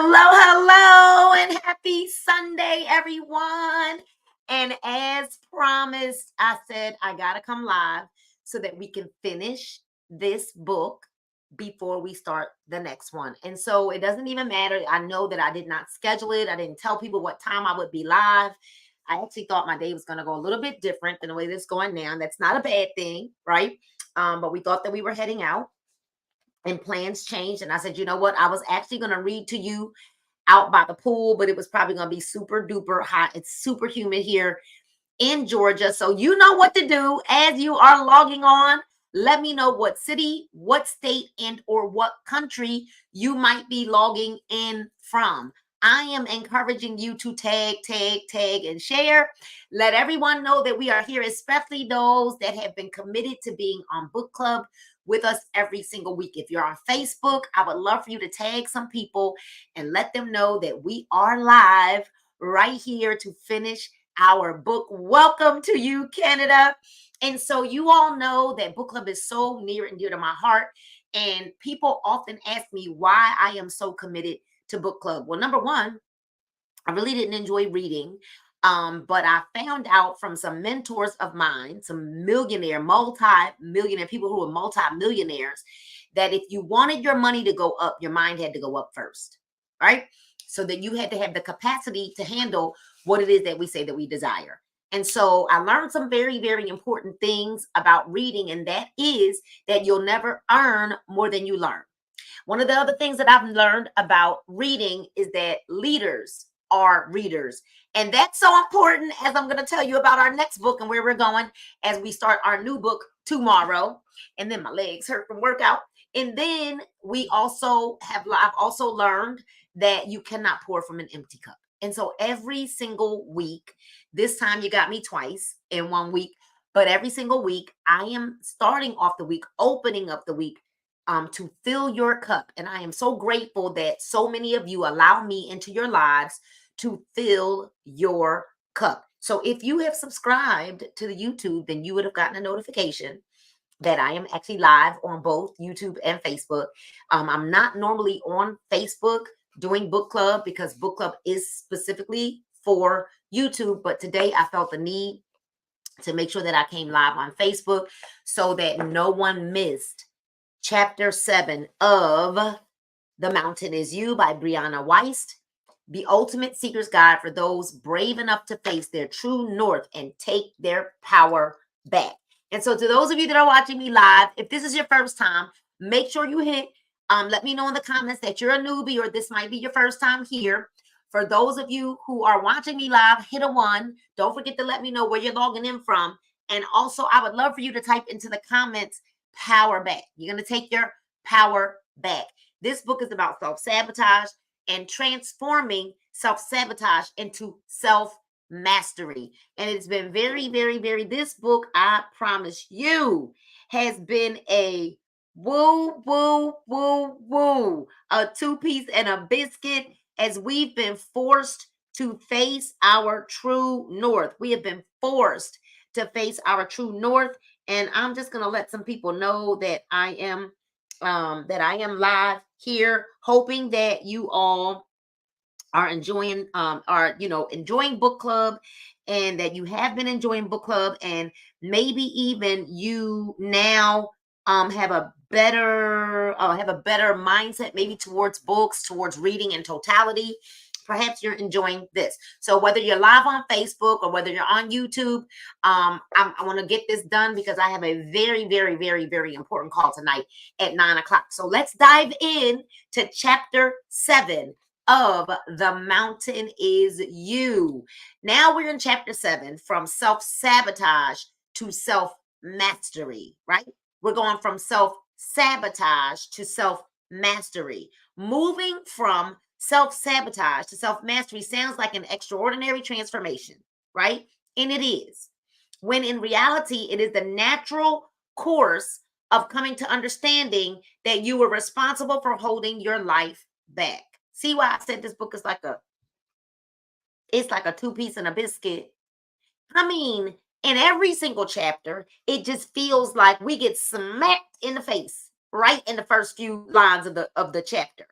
Hello, and happy Sunday, everyone. And as promised, I said I got to come live so that we can finish this book before we start the next one. And so it doesn't even matter. I know that I did not schedule it, I didn't tell people what time I would be live. I actually thought my day was going to go a little bit different than the way this is going now. That's not a bad thing, right? But we thought that we were heading out and plans changed. And I said, you know what? I was actually going to read to you out by the pool, but it was probably going to be super duper hot. It's super humid here in Georgia. So you know what to do as you are logging on. Let me know what city, what state, and or what country you might be logging in from. I am encouraging you to tag, and share. Let everyone know that we are here, especially those that have been committed to being on book club with us every single week. If you're on Facebook, I would love for you to tag some people and let them know that we are live right here to finish our book. Welcome to you, Canada. And so you all know that book club is so near and dear to my heart. And people often ask me why I am so committed to book club. Well, number one, I really didn't enjoy reading. But I found out from some mentors of mine, some multi-millionaire people who are multi-millionaires, that if you wanted your money to go up, your mind had to go up first, right? So that you had to have the capacity to handle what it is that we say that we desire. And so I learned some very, very important things about reading, and that is that you'll never earn more than you learn. One of the other things that I've learned about reading is that leaders are readers. And that's so important, as I'm going to tell you about our next book and where we're going as we start our new book tomorrow. And then my legs hurt from workout. And then I've also learned that you cannot pour from an empty cup. And so every single week, this time you got me twice in 1 week, but every single week, I am starting off the week, opening up the week to fill your cup. And I am so grateful that so many of you allow me into your lives to fill your cup. So if you have subscribed to the YouTube, then you would have gotten a notification that I am actually live on both YouTube and Facebook. I'm not normally on Facebook doing book club because book club is specifically for YouTube. But today I felt the need to make sure that I came live on Facebook so that no one missed Chapter 7 of The Mountain Is You by BRIANNA WEIST, the ultimate seeker's guide for those brave enough to face their true north and take their power back. And so to those of you that are watching me live, if this is your first time, make sure you hit, let me know in the comments that you're a newbie or this might be your first time here. For those of you who are watching me live, hit a 1. Don't forget to let me know where you're logging in from. And also, I would love for you to type into the comments, power back. You're going to take your power back. This book is about self-sabotage and transforming self-sabotage into self-mastery. And it's been very, very, very, this book, I promise you, has been a woo, woo, woo, woo, a 2-piece and a biscuit as we've been forced to face our true north. We have been forced to face our true north. And I'm just going to let some people know that I am live here, hoping that you all are enjoying enjoying book club, and that you have been enjoying book club, and maybe even you now have a better mindset maybe towards books, towards reading in totality. Perhaps you're enjoying this. So whether you're live on Facebook or whether you're on YouTube, I want to get this done because I have a very, very, very, very important call tonight at 9 o'clock. So let's dive in to Chapter 7 of The Mountain Is You. Now we're in Chapter 7, from self-sabotage to self-mastery, right? We're going from self-sabotage to self-mastery. Moving from self-sabotage to self-mastery sounds like an extraordinary transformation, right? And it is. When in reality, it is the natural course of coming to understanding that you were responsible for holding your life back. See why I said this book is like a 2-piece and a biscuit? I mean, in every single chapter, it just feels like we get smacked in the face right in the first few lines of the chapter.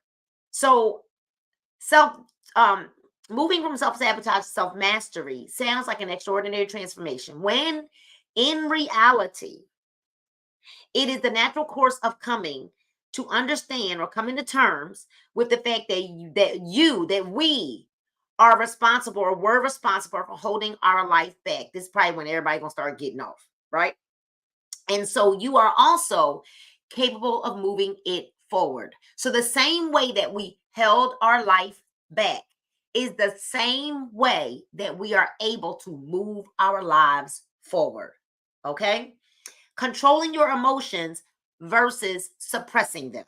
So Self um moving from self-sabotage to self-mastery sounds like an extraordinary transformation when in reality it is the natural course of coming to understand or coming to terms with the fact that we are responsible or were responsible for holding our life back. This is probably when everybody gonna start getting off, right? And so you are also capable of moving it forward. So the same way that we held our life back is the same way that we are able to move our lives forward. Okay? Controlling your emotions versus suppressing them.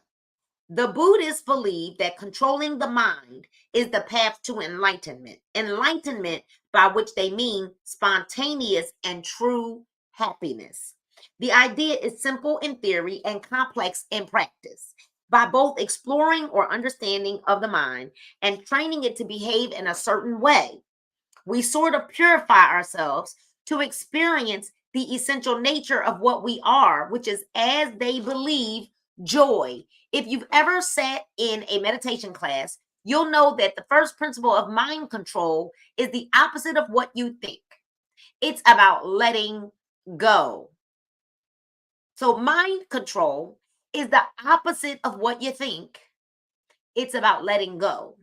The Buddhists believe that controlling the mind is the path to enlightenment. Enlightenment, by which they mean spontaneous and true happiness. The idea is simple in theory and complex in practice. By both exploring or understanding of the mind and training it to behave in a certain way, we sort of purify ourselves to experience the essential nature of what we are, which is, as they believe, joy. If you've ever sat in a meditation class, you'll know that the first principle of mind control is the opposite of what you think. It's about letting go. So, mind control is the opposite of what you think. It's about letting go.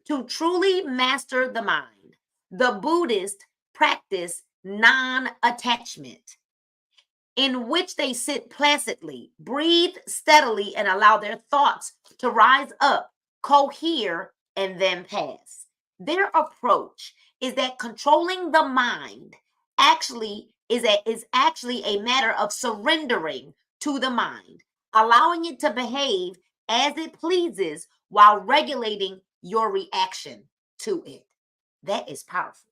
To truly master the mind, the Buddhists practice non attachment, in which they sit placidly, breathe steadily, and allow their thoughts to rise up, cohere, and then pass. Their approach is that controlling the mind is actually a matter of surrendering to the mind, allowing it to behave as it pleases while regulating your reaction to it. That is powerful.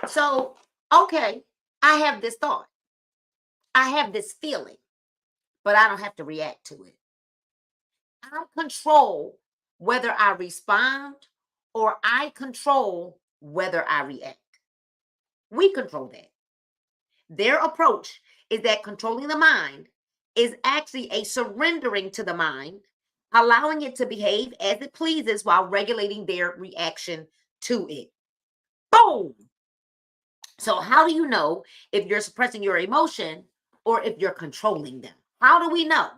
So, okay, I have this thought. I have this feeling, but I don't have to react to it. I control whether I respond or I control whether I react. We control that. Their approach is that controlling the mind is actually a surrendering to the mind, allowing it to behave as it pleases while regulating their reaction to it. Boom. So, how do you know if you're suppressing your emotion or if you're controlling them? How do we know?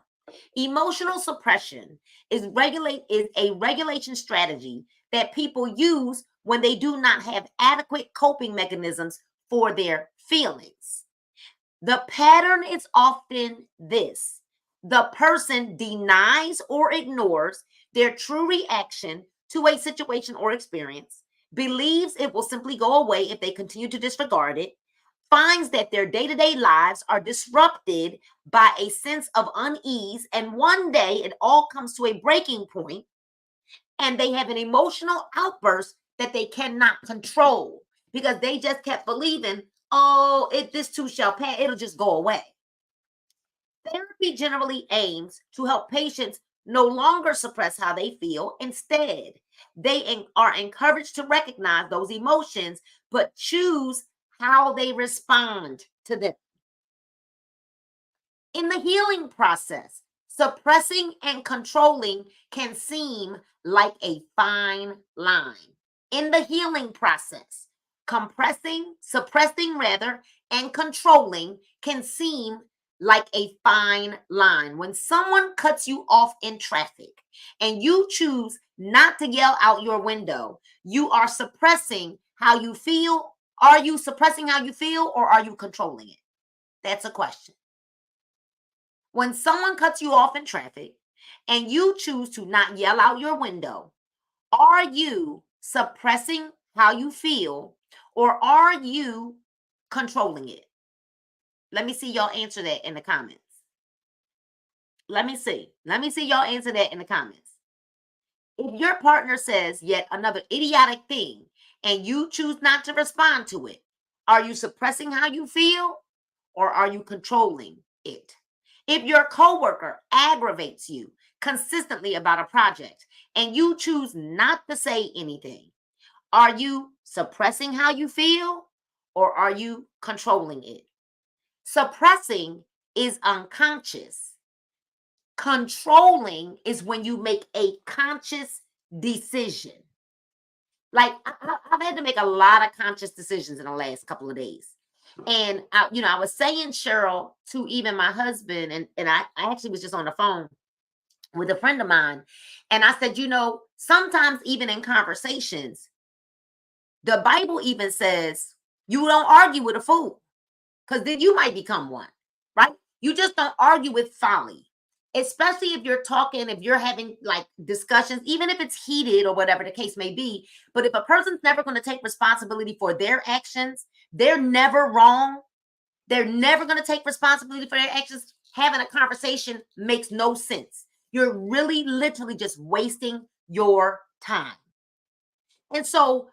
Emotional suppression is a regulation strategy that people use when they do not have adequate coping mechanisms for their feelings. The pattern is often this: the person denies or ignores their true reaction to a situation or experience, believes it will simply go away if they continue to disregard it, finds that their day to day lives are disrupted by a sense of unease, and one day it all comes to a breaking point and they have an emotional outburst that they cannot control because they just kept believing, oh, if this too shall pass, it'll just go away. Therapy generally aims to help patients no longer suppress how they feel. Instead, are encouraged to recognize those emotions, but choose how they respond to them. In the healing process, suppressing and controlling can seem like a fine line. In the healing process, suppressing rather, and controlling can seem like a fine line. When someone cuts you off in traffic and you choose not to yell out your window, you are suppressing how you feel. Are you suppressing how you feel or are you controlling it? That's a question. When someone cuts you off in traffic and you choose to not yell out your window, are you suppressing how you feel or are you controlling it? Let me see y'all answer that in the comments. Let me see. Let me see y'all answer that in the comments. If your partner says yet another idiotic thing and you choose not to respond to it, are you suppressing how you feel or are you controlling it? If your coworker aggravates you consistently about a project and you choose not to say anything, are you suppressing how you feel or are you controlling it? Suppressing is unconscious. Controlling is when you make a conscious decision. Like I've had to make a lot of conscious decisions in the last couple of days. And I was saying, Cheryl, to even my husband, and I actually was just on the phone with a friend of mine, and I said, sometimes even in conversations, the Bible even says you don't argue with a fool, because then you might become one, right? You just don't argue with folly, especially if you're talking, if you're having like discussions, even if it's heated or whatever the case may be. But if a person's never going to take responsibility for their actions, they're never wrong. They're never going to take responsibility for their actions. Having a conversation makes no sense. You're really literally just wasting your time. And so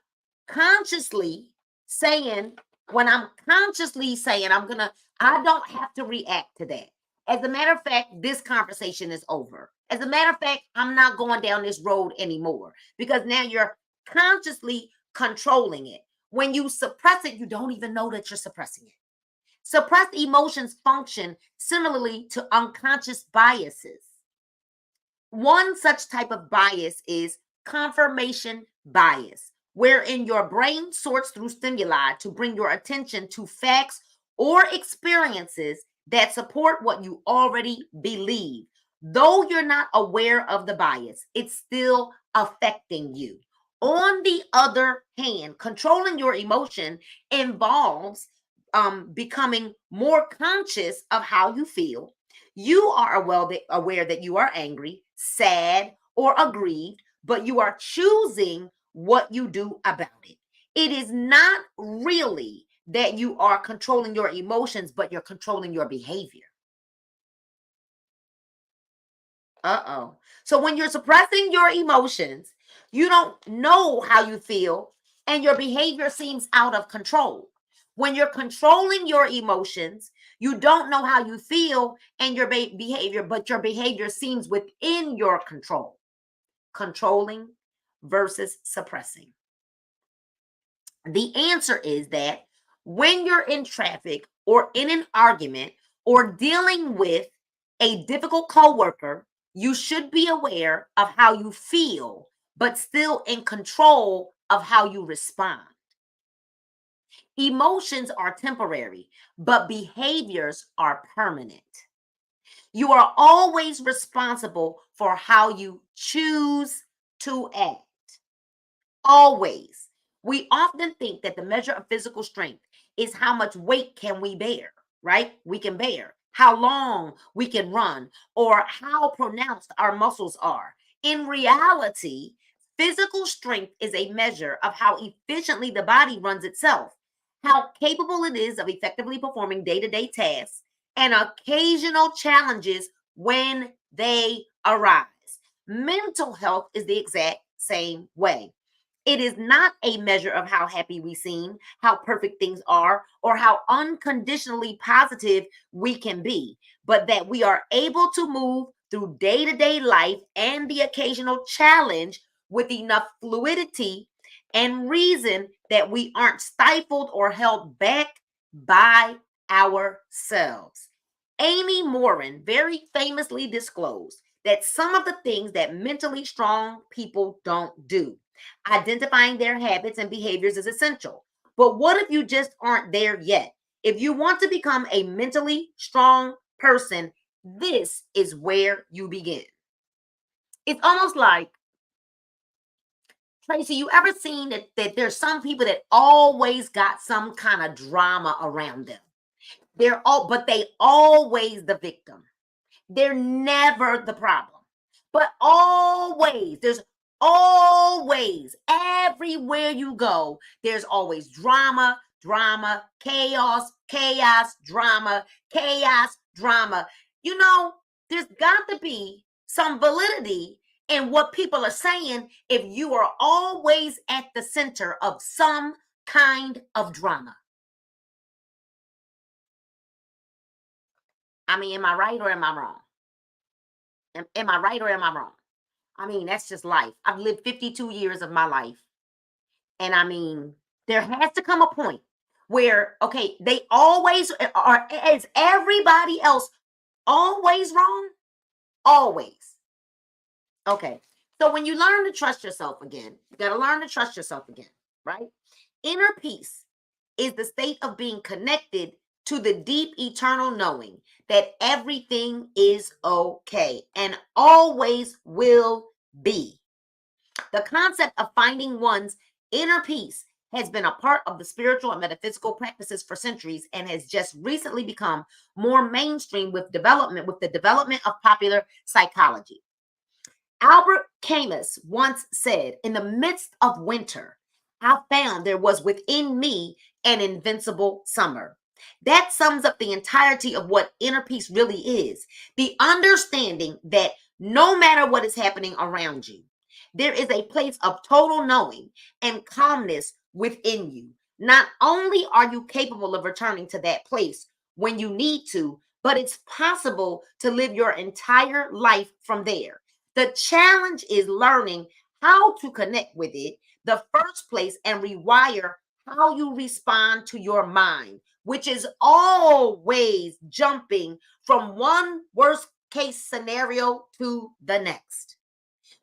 consciously saying, when I'm consciously saying I don't have to react to that. As a matter of fact, this conversation is over. As a matter of fact, I'm not going down this road anymore, because now you're consciously controlling it. When you suppress it, you don't even know that you're suppressing it. Suppressed emotions function similarly to unconscious biases. One such type of bias is confirmation bias, wherein your brain sorts through stimuli to bring your attention to facts or experiences that support what you already believe. Though you're not aware of the bias, it's still affecting you. On the other hand, controlling your emotion involves becoming more conscious of how you feel. You are aware that you are angry, sad, or aggrieved, but you are choosing what you do about it. It is not really that you are controlling your emotions, but you're controlling your behavior. So when you're suppressing your emotions, you don't know how you feel, and your behavior seems out of control. When you're controlling your emotions, you don't know how you feel and your behavior, but your behavior seems within your control. Controlling versus suppressing. The answer is that when you're in traffic or in an argument or dealing with a difficult coworker, you should be aware of how you feel, but still in control of how you respond. Emotions are temporary, but behaviors are permanent. You are always responsible for how you choose to act. Always. We often think that the measure of physical strength is how much weight can we bear, right? We can bear, how long we can run, or how pronounced our muscles are. In reality, physical strength is a measure of how efficiently the body runs itself, how capable it is of effectively performing day-to-day tasks, and occasional challenges when they arise. Mental health is the exact same way. It is not a measure of how happy we seem, how perfect things are, or how unconditionally positive we can be, but that we are able to move through day to day life and the occasional challenge with enough fluidity and reason that we aren't stifled or held back by ourselves. Amy Morin very famously disclosed that some of the things that mentally strong people don't do. Identifying their habits and behaviors is essential. But what if you just aren't there yet? If you want to become a mentally strong person, this is where you begin. It's almost like, Tracy, you ever seen that there's some people that always got some kind of drama around them? But they always the victim. They're never the problem. But always, there's always, everywhere you go, there's always drama, drama, chaos, chaos, drama, chaos, drama. There's got to be some validity in what people are saying if you are always at the center of some kind of drama. I mean, am I right or am I wrong? Am I right or am I wrong? I mean, that's just life. I've lived 52 years of my life. And I mean, there has to come a point where, okay, they always are, is everybody else always wrong? Always. Okay. So when you learn to trust yourself again, you got to learn to trust yourself again, right? Inner peace is the state of being connected to the deep eternal knowing that everything is okay and always will be. The concept of finding one's inner peace has been a part of the spiritual and metaphysical practices for centuries and has just recently become more mainstream with the development of popular psychology. Albert Camus once said, "In the midst of winter, I found there was within me an invincible summer." That sums up the entirety of what inner peace really is, the understanding that no matter what is happening around you, there is a place of total knowing and calmness within you. Not only are you capable of returning to that place when you need to, but it's possible to live your entire life from there. The challenge is learning how to connect with it the first place and rewire how you respond to your mind, which is always jumping from one worst case scenario to the next.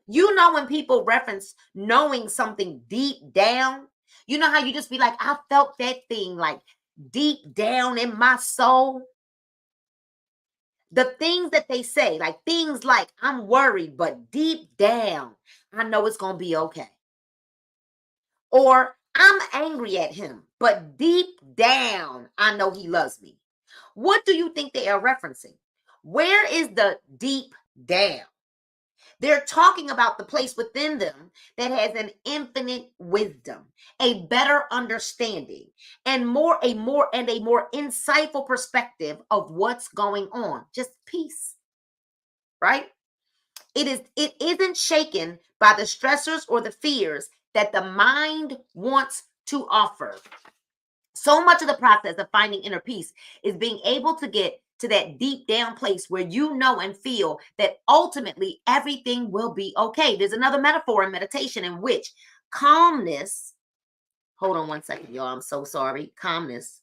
You know, when people reference knowing something deep down, you know how you just be like, I felt that thing like deep down in my soul. The things that they say, like things like, I'm worried, but deep down, I know it's going to be okay. Or I'm angry at him, but deep down, I know he loves me. What do you think they are referencing? Where is the deep down? They're talking about the place within them that has an infinite wisdom, a better understanding, and a more insightful perspective of what's going on. Just peace, right? It isn't shaken by the stressors or the fears that the mind wants to offer. So much of the process of finding inner peace is being able to get to that deep down place where you know and feel that ultimately everything will be okay. There's another metaphor in meditation in which calmness, hold on one second, y'all. I'm so sorry. Calmness.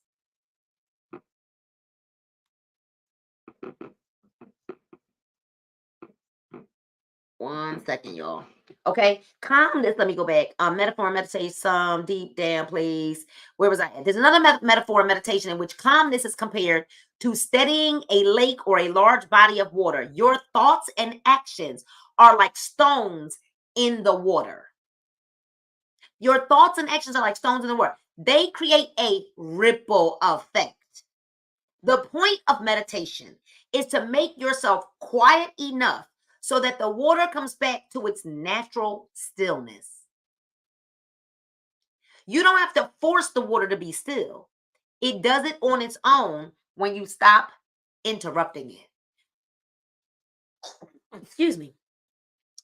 One second, y'all. Okay, calmness. Let me go back. Metaphor, meditate, some deep down, please. Where was I at? There's another metaphor, meditation, in which calmness is compared to steadying a lake or a large body of water. Your thoughts and actions are like stones in the water. Your thoughts and actions are like stones in the water. They create a ripple effect. The point of meditation is to make yourself quiet enough so that the water comes back to its natural stillness. You don't have to force the water to be still. It does it on its own when you stop interrupting it. Excuse me.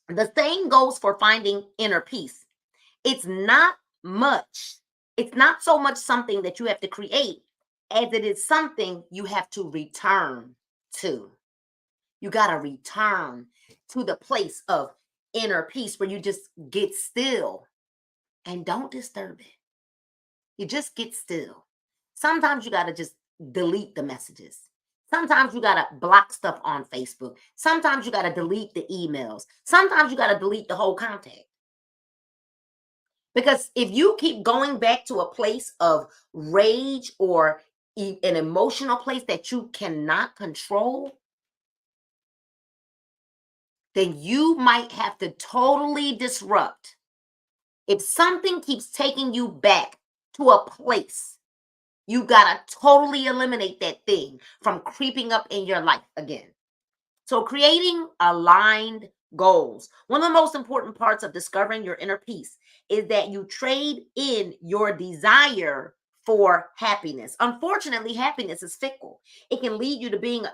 The same goes for finding inner peace. It's not much, it's not so much something that you have to create as it is something you have to return to. You got to return to the place of inner peace where you just get still and don't disturb it. You just get still. Sometimes you got to just delete the messages. Sometimes you got to block stuff on Facebook. Sometimes you got to delete the emails. Sometimes you got to delete the whole contact. Because if you keep going back to a place of rage or an emotional place that you cannot control, then you might have to totally disrupt. If something keeps taking you back to a place, you got to totally eliminate that thing from creeping up in your life again. So, creating aligned goals. One of the most important parts of discovering your inner peace is that you trade in your desire for happiness. Unfortunately, happiness is fickle. It can lead you to being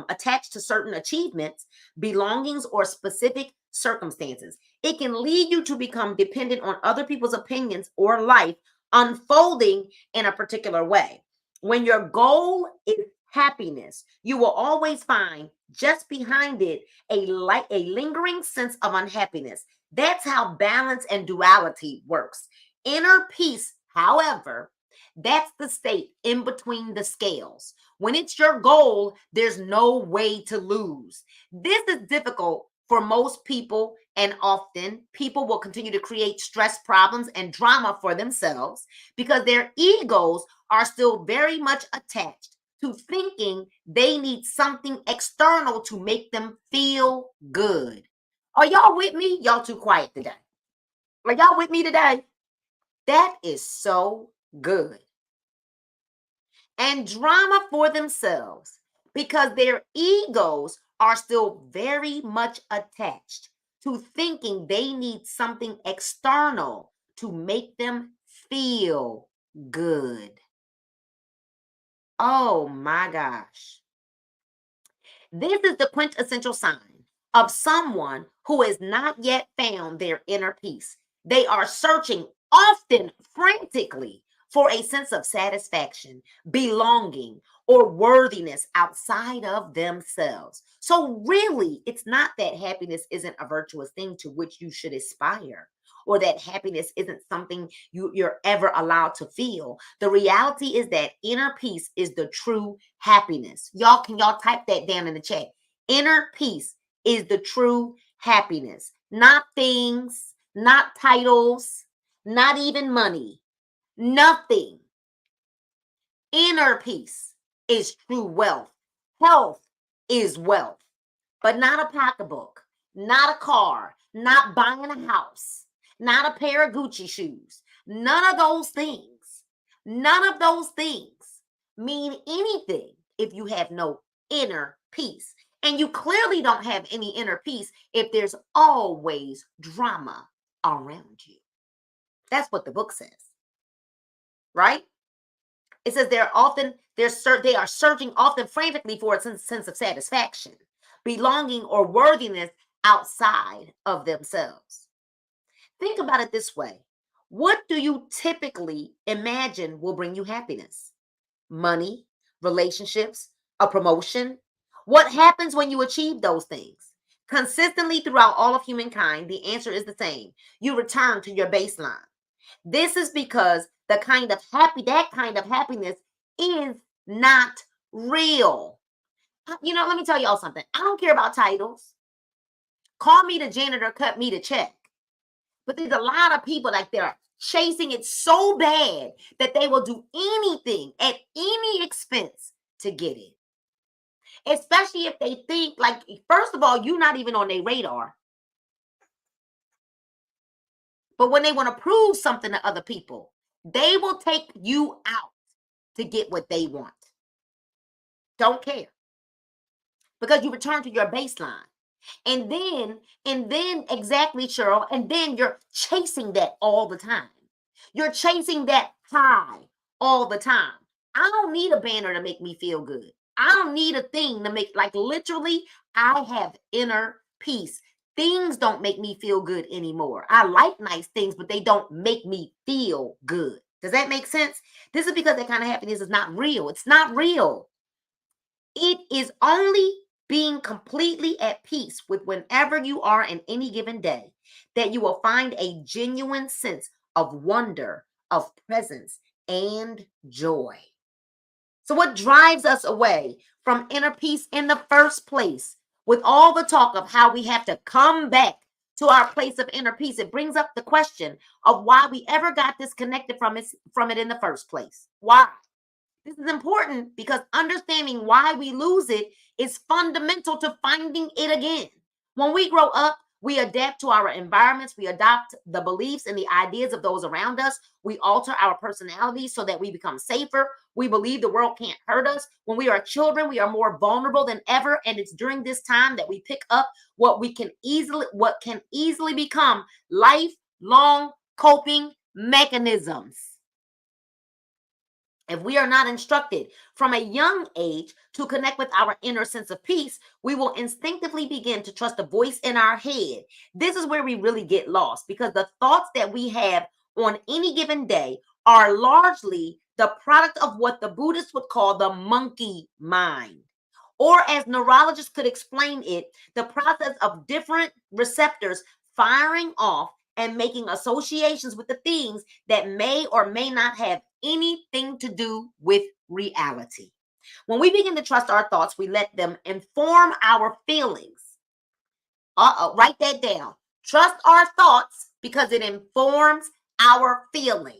attached to certain achievements, belongings, or specific circumstances. It can lead you to become dependent on other people's opinions or life unfolding in a particular way. When your goal is happiness, you will always find just behind it a lingering sense of unhappiness. That's how balance and duality works. Inner peace, however, that's the state in between the scales. When it's your goal, there's no way to lose. This is difficult for most people, and often people will continue to create stress problems and drama for themselves because their egos are still very much attached to thinking they need something external to make them feel good. Are y'all with me? Y'all too quiet today. Are y'all with me today? That is so good. And drama for themselves because their egos are still very much attached to thinking they need something external to make them feel good. Oh my gosh. This is the quintessential sign of someone who has not yet found their inner peace. They are searching, often frantically, for a sense of satisfaction, belonging, or worthiness outside of themselves. So, really, it's not that happiness isn't a virtuous thing to which you should aspire, or that happiness isn't something you're ever allowed to feel. The reality is that inner peace is the true happiness. Y'all, can y'all type that down in the chat? Inner peace is the true happiness, not things, not titles, not even money, nothing. Inner peace is true wealth. Health is wealth, but not a pocketbook, not a car, not buying a house, not a pair of Gucci shoes. None of those things, none of those things mean anything if you have no inner peace. And you clearly don't have any inner peace if there's always drama around you. That's what the book says, right? It says they are searching often frantically for a sense of satisfaction, belonging, or worthiness outside of themselves. Think about it this way. What do you typically imagine will bring you happiness? Money, relationships, a promotion? What happens when you achieve those things? Consistently throughout all of humankind, the answer is the same. You return to your baseline. This is because that kind of happiness is not real. Let me tell y'all something. I don't care about titles. Call me the janitor, cut me the check. But there's a lot of people like they're chasing it so bad that they will do anything at any expense to get it. Especially if they think, like, first of all, you're not even on their radar. But when they want to prove something to other people, they will take you out to get what they want. Don't care. Because you return to your baseline. And then exactly, Cheryl, and then you're chasing that all the time. You're chasing that high all the time. I don't need a banner to make me feel good. I don't need a thing to make, like, literally, I have inner peace. Things don't make me feel good anymore. I like nice things, but they don't make me feel good. Does that make sense? This is because that kind of happiness is not real. It's not real. It is only being completely at peace with whenever you are in any given day that you will find a genuine sense of wonder, of presence, and joy. So, what drives us away from inner peace in the first place, with all the talk of how we have to come back to our place of inner peace, it brings up the question of why we ever got disconnected from it in the first place. Why? This is important because understanding why we lose it is fundamental to finding it again. When we grow up, we adapt to our environments, we adopt the beliefs and the ideas of those around us. We alter our personalities so that we become safer. We believe the world can't hurt us. When we are children, we are more vulnerable than ever. And it's during this time that we pick up what can easily become lifelong coping mechanisms. If we are not instructed from a young age to connect with our inner sense of peace, we will instinctively begin to trust the voice in our head. This is where we really get lost because the thoughts that we have on any given day are largely the product of what the Buddhists would call the monkey mind. Or, as neurologists could explain it, the process of different receptors firing off and making associations with the things that may or may not have anything to do with reality. When we begin to trust our thoughts, we let them inform our feelings. Write that down. Trust our thoughts because it informs our feelings.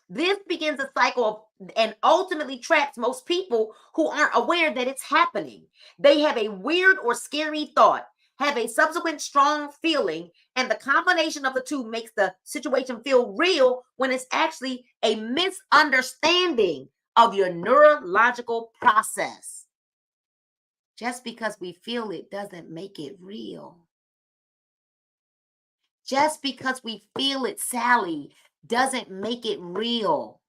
This begins a cycle and ultimately traps most people who aren't aware that it's happening. They have a weird or scary thought, have a subsequent strong feeling, and the combination of the two makes the situation feel real when it's actually a misunderstanding of your neurological process. Just because we feel it doesn't make it real. Just because we feel it, Sally, doesn't make it real.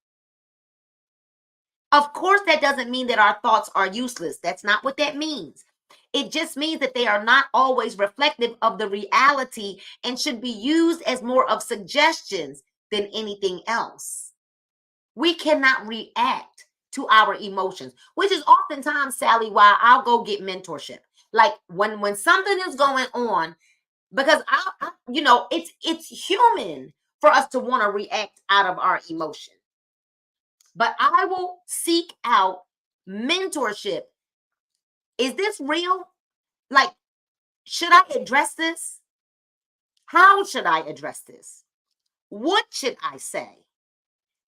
Of course, that doesn't mean that our thoughts are useless. That's not what that means. It just means that they are not always reflective of the reality and should be used as more of suggestions than anything else. We cannot react to our emotions, which is oftentimes, Sally, why I'll go get mentorship. Like when something is going on, because it's human for us to want to react out of our emotion. But I will seek out mentorship. Is this real? Like, should I address this? How should I address this? What should I say?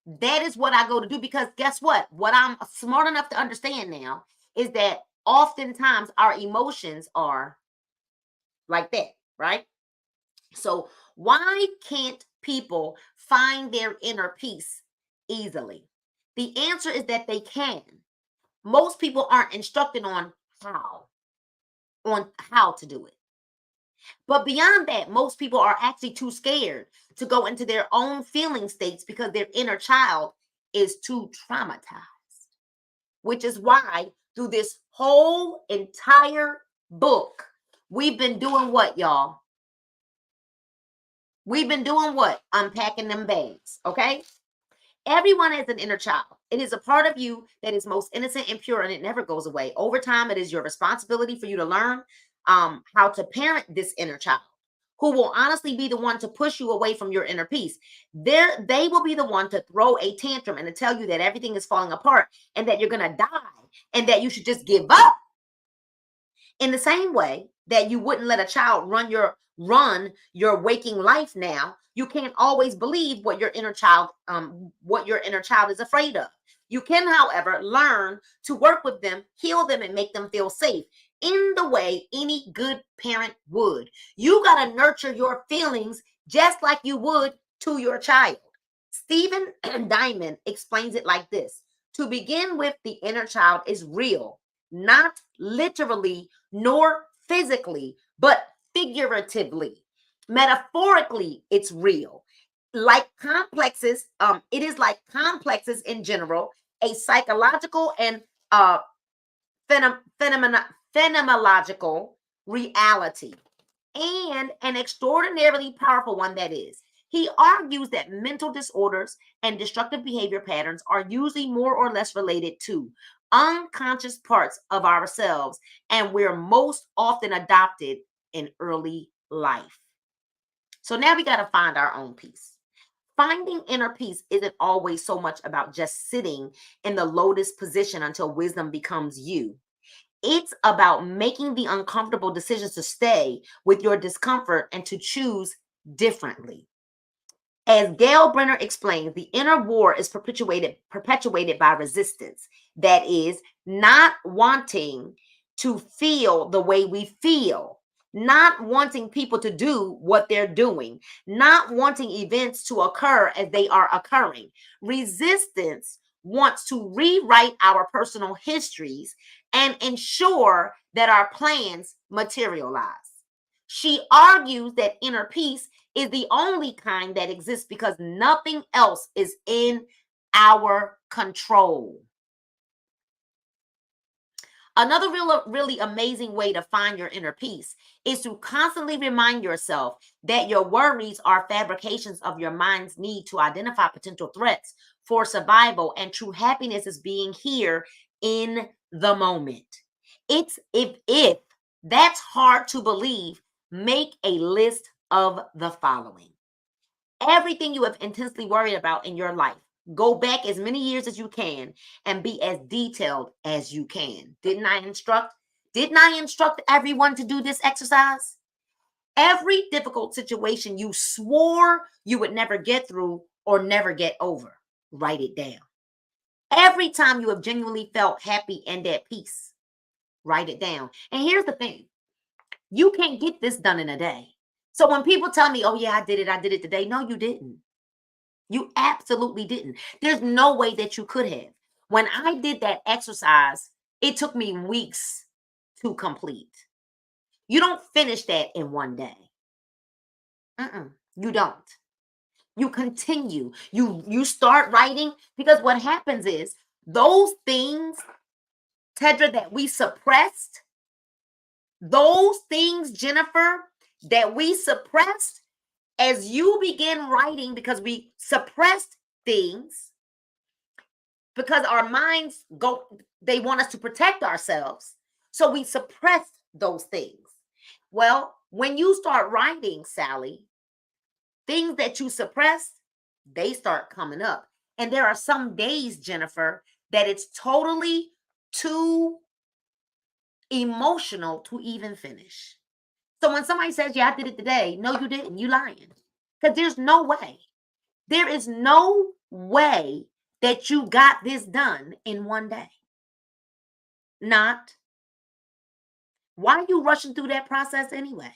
That is what I go to do, because guess what? What I'm smart enough to understand now is that oftentimes our emotions are like that, right? So why can't people find their inner peace easily? The answer is that they can. Most people aren't instructed on how to do it. But beyond that, most people are actually too scared to go into their own feeling states because their inner child is too traumatized. Which is why through this whole entire book, we've been doing what, y'all? We've been doing what? Unpacking them bags, okay? Everyone has an inner child. It is a part of you that is most innocent and pure, and it never goes away. Over time, it is your responsibility for you to learn how to parent this inner child, who will honestly be the one to push you away from your inner peace. They will be the one to throw a tantrum and to tell you that everything is falling apart and that you're going to die and that you should just give up. In the same way that you wouldn't let a child run your waking life now, you can't always believe what your inner child is afraid of. You can, however, learn to work with them, heal them, and make them feel safe in the way any good parent would. You got to nurture your feelings just like you would to your child. Stephen Diamond explains it like this: to begin with, the inner child is real, not literally nor physically, but figuratively. Metaphorically, it's real. Like complexes, it is like complexes in general, a psychological and phenomenological reality, and an extraordinarily powerful one that is. He argues that mental disorders and destructive behavior patterns are usually more or less related to unconscious parts of ourselves, and we're most often adopted in early life. So now we got to find our own peace. Finding inner peace isn't always so much about just sitting in the lotus position until wisdom becomes you. It's about making the uncomfortable decisions to stay with your discomfort and to choose differently. As Gail Brenner explains, the inner war is perpetuated by resistance. That is, not wanting to feel the way we feel, not wanting people to do what they're doing, not wanting events to occur as they are occurring. Resistance wants to rewrite our personal histories and ensure that our plans materialize. She argues that inner peace is the only kind that exists because nothing else is in our control. Another really amazing way to find your inner peace is to constantly remind yourself that your worries are fabrications of your mind's need to identify potential threats for survival, and true happiness is being here in the moment. It's if that's hard to believe, make a list of the following. Everything you have intensely worried about in your life. Go back as many years as you can and be as detailed as you can. Didn't I instruct Didn't I instruct everyone to do this exercise? Every difficult situation you swore you would never get through or never get over, write it down. Every time you have genuinely felt happy and at peace, write it down. And here's the thing, you can't get this done in a day. So when people tell me, oh, yeah, I did it today. No, you didn't. You absolutely didn't. There's no way that you could have. When I did that exercise, it took me weeks to complete. You don't finish that in one day. You don't. You continue. You start writing, because what happens is those things, Tedra, that we suppressed, those things, Jennifer, that we suppressed, as you begin writing, because we suppressed things, because our minds they want us to protect ourselves. So we suppress those things. Well, when you start writing, Sally, things that you suppressed, they start coming up. And there are some days, Jennifer, that it's totally too emotional to even finish. So when somebody says, yeah, I did it today, no, you didn't. You lying. Because there's no way. There is no way that you got this done in one day. Not. Why are you rushing through that process anyway?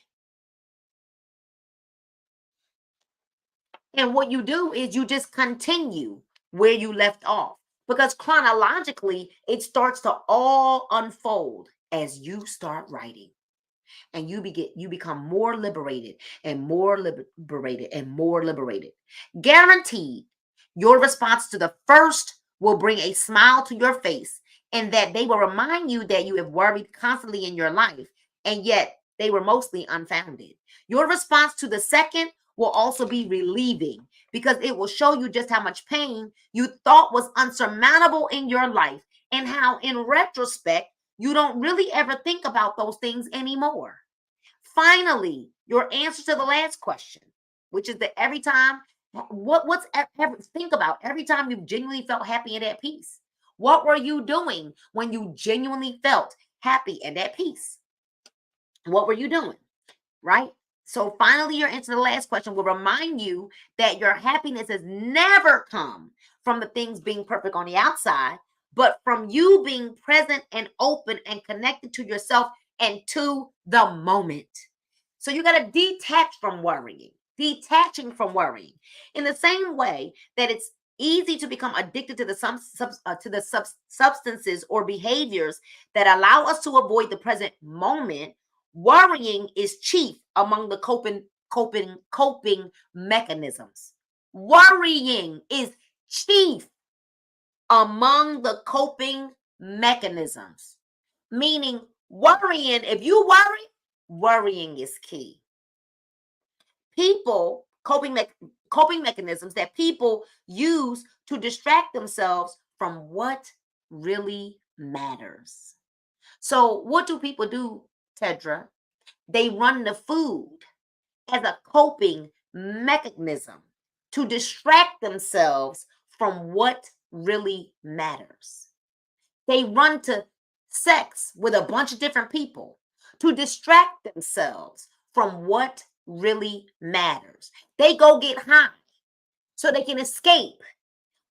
And what you do is you just continue where you left off, because chronologically it starts to all unfold as you start writing, and you become more liberated and more liberated and more liberated. Guaranteed, your response to the first will bring a smile to your face, and that they will remind you that you have worried constantly in your life, and yet they were mostly unfounded. Your response to the second will also be relieving, because it will show you just how much pain you thought was unsurmountable in your life, and how, in retrospect, you don't really ever think about those things anymore. Finally, your answer to the last question, which is that every time, think about every time you genuinely felt happy and at peace. What were you doing when you genuinely felt happy and at peace? What were you doing? Right? So finally, your answer to the last question will remind you that your happiness has never come from the things being perfect on the outside, but from you being present and open and connected to yourself and to the moment. So you got to detach from worrying, detaching from worrying. In the same way that it's easy to become addicted to the substances or behaviors that allow us to avoid the present moment, worrying is chief among the coping mechanisms. Worrying is chief among the coping mechanisms. Meaning, worrying, if you worry, worrying is key. People, coping mechanisms that people use to distract themselves from what really matters. So, what do people do, Tedra? They run to food as a coping mechanism to distract themselves from what really matters. They run to sex with a bunch of different people to distract themselves from what really matters. They go get high so they can escape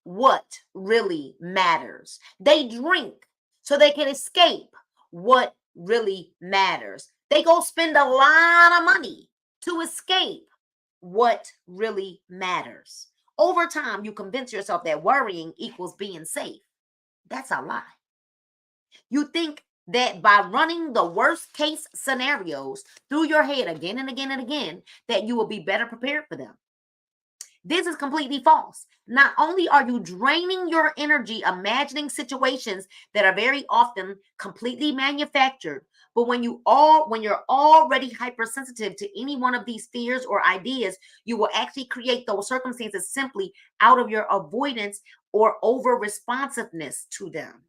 what really matters. They drink so they can escape what really matters. They go spend a lot of money to escape what really matters. Over time, you convince yourself that worrying equals being safe. That's a lie. You think that by running the worst case scenarios through your head again and again and again, that you will be better prepared for them. This is completely false. Not only are you draining your energy imagining situations that are very often completely manufactured, but when you're already hypersensitive to any one of these fears or ideas, you will actually create those circumstances simply out of your avoidance or over responsiveness to them.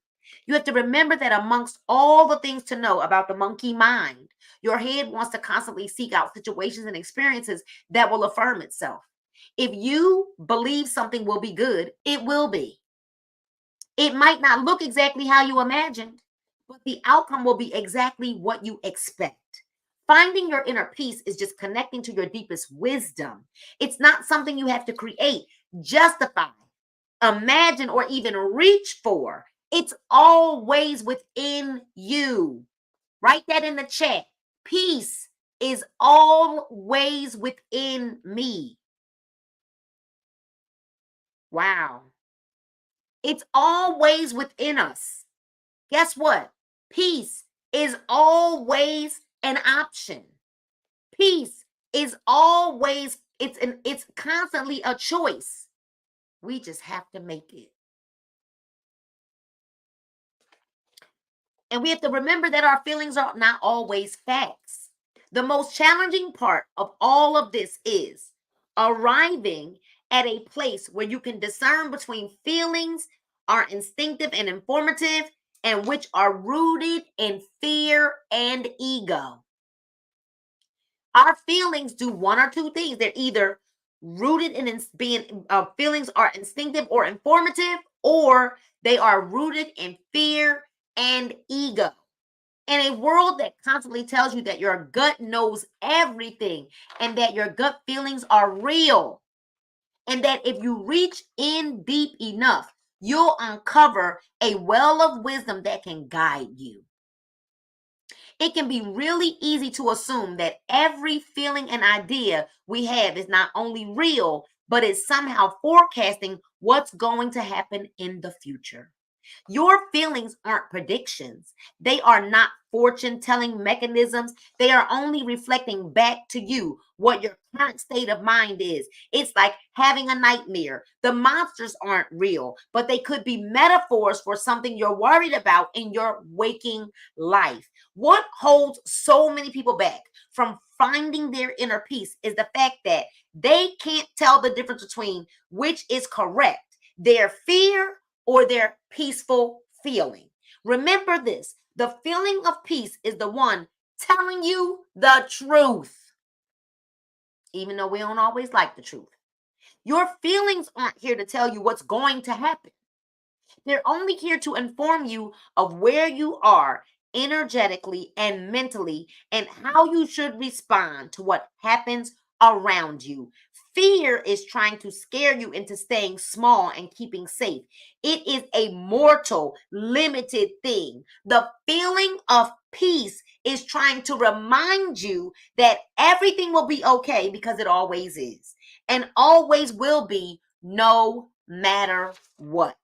You have to remember that amongst all the things to know about the monkey mind, your head wants to constantly seek out situations and experiences that will affirm itself. If you believe something will be good, it will be. It might not look exactly how you imagined, but the outcome will be exactly what you expect. Finding your inner peace is just connecting to your deepest wisdom. It's not something you have to create, justify, imagine, or even reach for. It's always within you. Write that in the chat. Peace is always within me. Wow. It's always within us. Guess what? Peace is always an option. Peace is always it's constantly a choice. We just have to make it. And we have to remember that our feelings are not always facts. The most challenging part of all of this is arriving at a place where you can discern between feelings are instinctive and informative and which are rooted in fear and ego. Our feelings do one or two things. They're either rooted in being feelings are instinctive or informative, or they are rooted in fear and ego. In a world that constantly tells you that your gut knows everything and that your gut feelings are real, and that if you reach in deep enough, you'll uncover a well of wisdom that can guide you. It can be really easy to assume that every feeling and idea we have is not only real, but is somehow forecasting what's going to happen in the future. Your feelings aren't predictions. They are not fortune telling mechanisms. They are only reflecting back to you what your current state of mind is. It's like having a nightmare. The monsters aren't real, but they could be metaphors for something you're worried about in your waking life. What holds so many people back from finding their inner peace is the fact that they can't tell the difference between which is correct, their fear or their peaceful feeling. Remember this, the feeling of peace is the one telling you the truth, even though we don't always like the truth. Your feelings aren't here to tell you what's going to happen. They're only here to inform you of where you are energetically and mentally and how you should respond to what happens around you. Fear is trying to scare you into staying small and keeping safe. It is a mortal, limited thing. The feeling of peace is trying to remind you that everything will be okay because it always is and always will be, no matter what.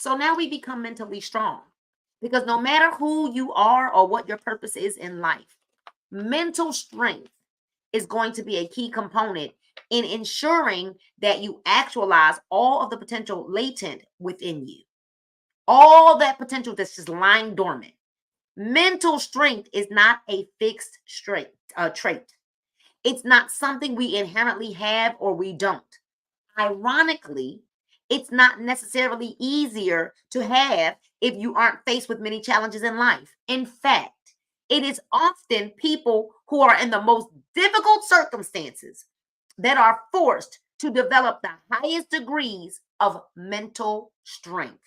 So now we become mentally strong because no matter who you are or what your purpose is in life, mental strength is going to be a key component in ensuring that you actualize all of the potential latent within you, all that potential that's just lying dormant. Mental strength is not a fixed trait. It's not something we inherently have or we don't. Ironically, it's not necessarily easier to have if you aren't faced with many challenges in life. In fact, it is often people who are in the most difficult circumstances that are forced to develop the highest degrees of mental strength.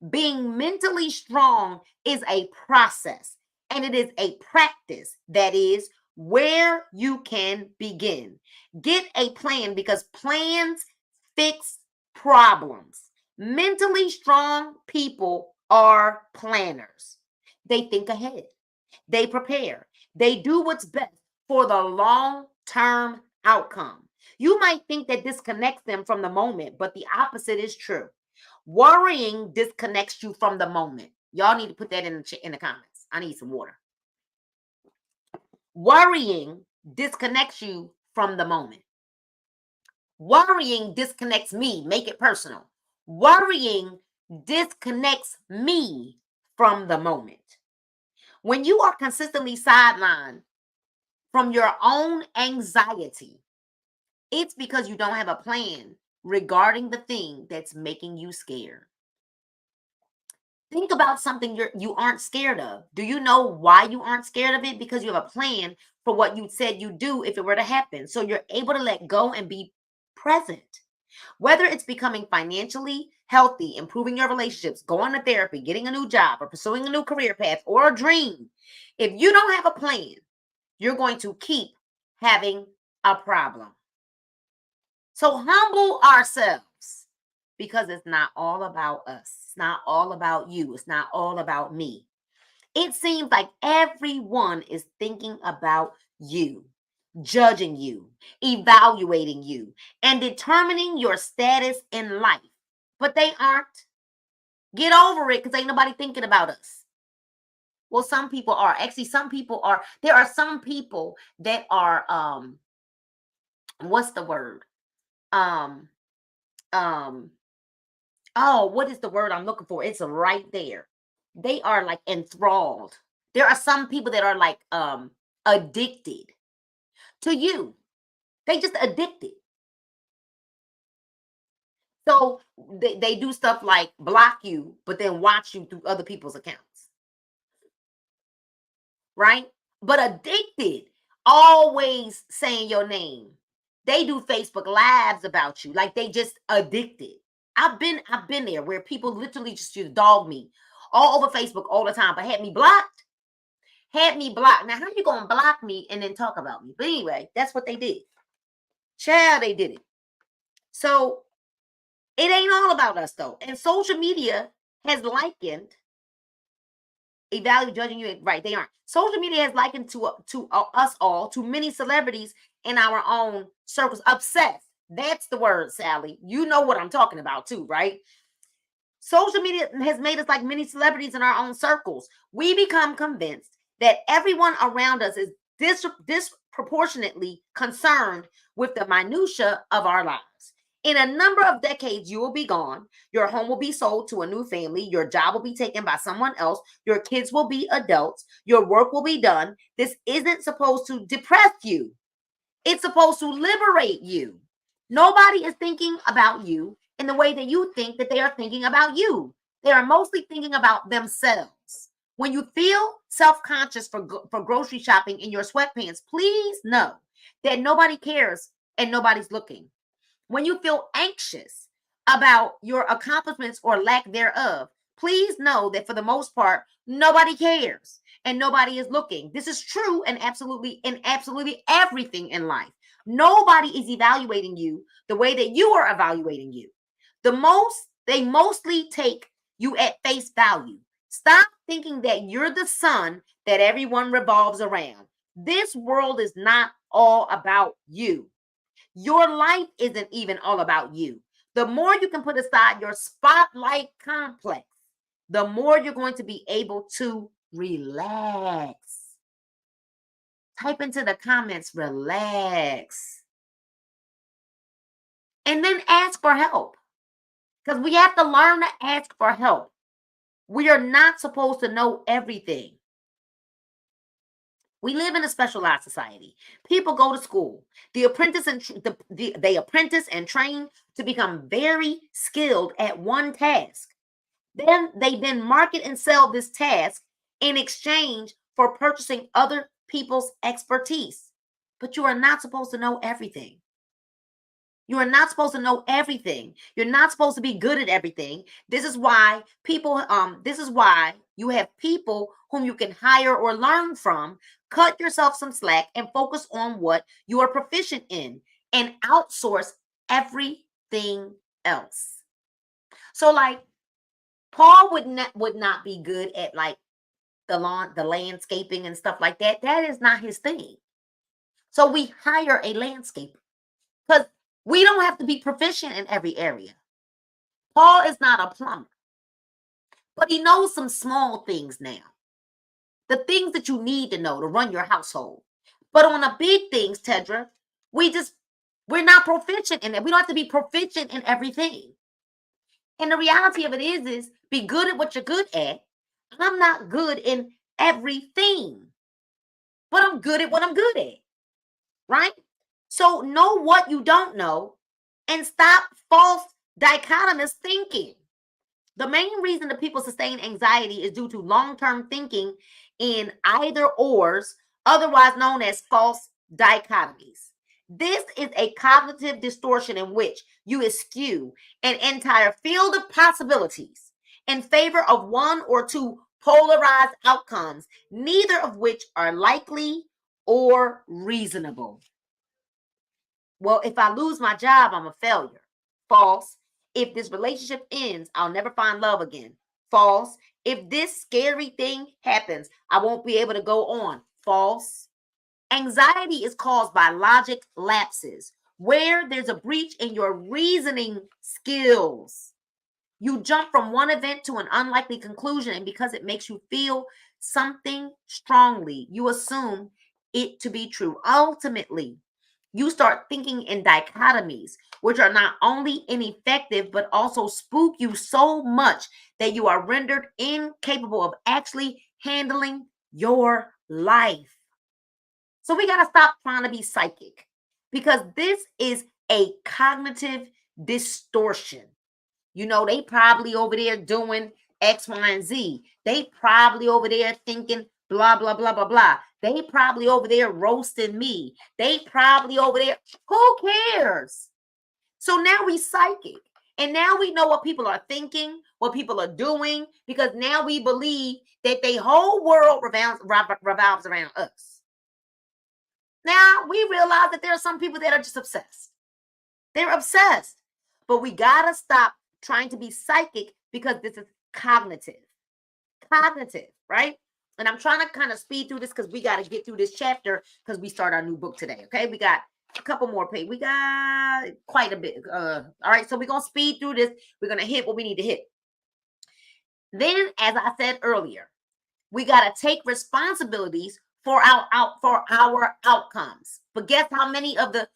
Being mentally strong is a process and it is a practice that is where you can begin. Get a plan because plans fix problems. Mentally strong people are planners. They think ahead, they prepare, they do what's best for the long term outcome. You might think that disconnects them from the moment, but the opposite is true. Worrying disconnects you from the moment. Y'all need to put that in the comments. I need some water. Worrying disconnects you from the moment. Worrying disconnects me. Make it personal. Worrying disconnects me from the moment. When you are consistently sidelined from your own anxiety, it's because you don't have a plan regarding the thing that's making you scared. Think about something you aren't scared of. Do you know why you aren't scared of it? Because you have a plan for what you said you'd do if it were to happen. So you're able to let go and be present. Whether it's becoming financially healthy, improving your relationships, going to therapy, getting a new job, or pursuing a new career path or a dream, if you don't have a plan, you're going to keep having a problem. So humble ourselves, because it's not all about us. It's not all about you. It's not all about me. It seems like everyone is thinking about you, judging you, evaluating you, and determining your status in life. But they aren't. Get over it, because ain't nobody thinking about us. Well, some people are. Actually, some people are. There are some people that are what's the word? Um um oh, what is the word I'm looking for? It's right there. They are like enthralled. There are some people that are like addicted to you. They just addicted. So they do stuff like block you, but then watch you through other people's accounts, right? But addicted, always saying your name. They do Facebook lives about you, like they just addicted. I've been there where people literally just used to dog me all over Facebook all the time, but had me blocked. Had me blocked. Now, how you gonna block me and then talk about me? But anyway, that's what they did. Child, they did it. So it ain't all about us though. And social media has likened evaluate judging you, right? They aren't. Social media has likened to us all to many celebrities in our own circles. Obsessed. That's the word, Sally. You know what I'm talking about too, right? Social media has made us like many celebrities in our own circles. We become convinced that everyone around us is disproportionately concerned with the minutia of our lives. In a number of decades, you will be gone. Your home will be sold to a new family. Your job will be taken by someone else. Your kids will be adults. Your work will be done. This isn't supposed to depress you. It's supposed to liberate you. Nobody is thinking about you in the way that you think that they are thinking about you. They are mostly thinking about themselves. When you feel self-conscious for grocery shopping in your sweatpants, please know that nobody cares and nobody's looking. When you feel anxious about your accomplishments or lack thereof, please know that for the most part, nobody cares and nobody is looking. This is true and absolutely everything in life. Nobody is evaluating you the way that you are evaluating you. They mostly take you at face value. Stop thinking that you're the sun that everyone revolves around. This world is not all about you. Your life isn't even all about you. The more you can put aside your spotlight complex, the more you're going to be able to relax. Type into the comments, relax. And then ask for help. Because we have to learn to ask for help. We are not supposed to know everything. We live in a specialized society. People go to school. They apprentice and train to become very skilled at one task. Then they market and sell this task in exchange for purchasing other people's expertise. But you are not supposed to know everything. You are not supposed to know everything. You're not supposed to be good at everything. This is why you have people whom you can hire or learn from. Cut yourself some slack and focus on what you are proficient in and outsource everything else. So like Paul would not be good at like the landscaping and stuff like that. That is not his thing. So we hire a landscaper because we don't have to be proficient in every area. Paul is not a plumber, but he knows some small things now. The things that you need to know to run your household. But on the big things, Tedra, we're not proficient in it. We don't have to be proficient in everything. And the reality of it is be good at what you're good at. I'm not good in everything, but I'm good at what I'm good at, right? So know what you don't know and stop false dichotomous thinking. The main reason that people sustain anxiety is due to long-term thinking in either ors, otherwise known as false dichotomies. This is a cognitive distortion in which you eschew an entire field of possibilities in favor of one or two polarized outcomes, neither of which are likely or reasonable. Well, if I lose my job, I'm a failure. False. If this relationship ends, I'll never find love again. False. If this scary thing happens, I won't be able to go on. False. Anxiety is caused by logic lapses, where there's a breach in your reasoning skills. You jump from one event to an unlikely conclusion, and because it makes you feel something strongly, you assume it to be true. Ultimately, you start thinking in dichotomies, which are not only ineffective, but also spook you so much that you are rendered incapable of actually handling your life. So we got to stop trying to be psychic, because this is a cognitive distortion. You know, they probably over there doing X, Y, and Z. They probably over there thinking blah, blah, blah, blah, blah. They probably over there roasting me. They probably over there. Who cares? So now we psychic. And now we know what people are thinking, what people are doing, because now we believe that the whole world revolves around us. Now we realize that there are some people that are just obsessed. They're obsessed. But we got to stop trying to be psychic, because this is cognitive. Cognitive, right? And I'm trying to kind of speed through this because we got to get through this chapter because we start our new book today. Okay. We got a couple more pages. We got quite a bit. All right. So we're going to speed through this. We're going to hit what we need to hit. Then, as I said earlier, we got to take responsibilities for our outcomes. But guess how many of the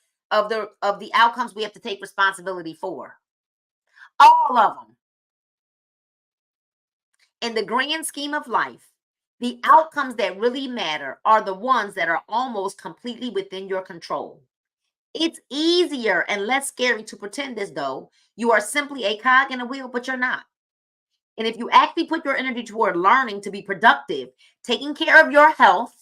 outcomes we have to take responsibility for? All of them. In the grand scheme of life, the outcomes that really matter are the ones that are almost completely within your control. It's easier and less scary to pretend as though you are simply a cog in a wheel, but you're not. And if you actually put your energy toward learning to be productive, taking care of your health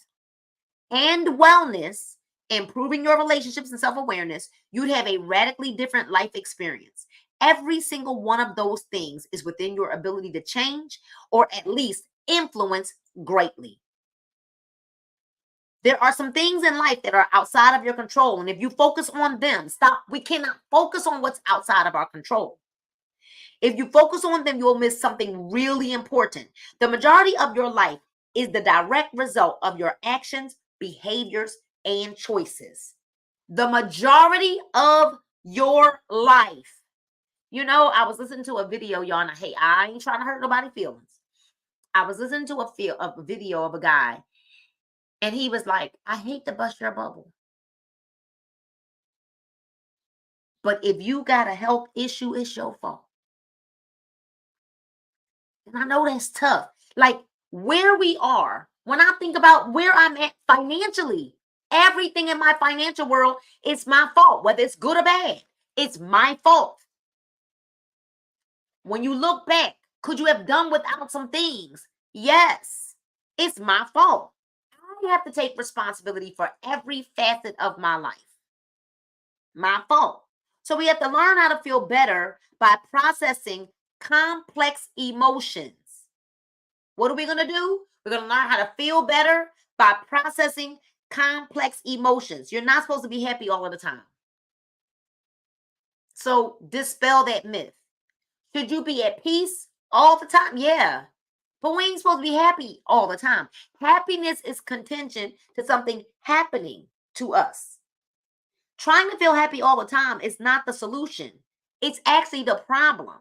and wellness, improving your relationships and self-awareness, you'd have a radically different life experience. Every single one of those things is within your ability to change, or at least influence greatly. There are some things in life that are outside of your control. And if you focus on them, we cannot focus on what's outside of our control. If you focus on them, you will miss something really important. The majority of your life is the direct result of your actions, behaviors, and choices. The majority of your life. You know, I was listening to a video, y'all, and I ain't trying to hurt nobody's feelings. I was listening to a video of a guy, and he was like, I hate to bust your bubble, but if you got a health issue, it's your fault. And I know that's tough. Like, where we are, when I think about where I'm at financially, everything in my financial world is my fault, whether it's good or bad. It's my fault. When you look back, could you have done without some things? Yes, it's my fault. I have to take responsibility for every facet of my life. My fault. So we have to learn how to feel better by processing complex emotions. What are we going to do? We're going to learn how to feel better by processing complex emotions. You're not supposed to be happy all of the time. So dispel that myth. Should you be at peace all the time? Yeah. But we ain't supposed to be happy all the time. Happiness is contingent to something happening to us. Trying to feel happy all the time is not the solution. It's actually the problem.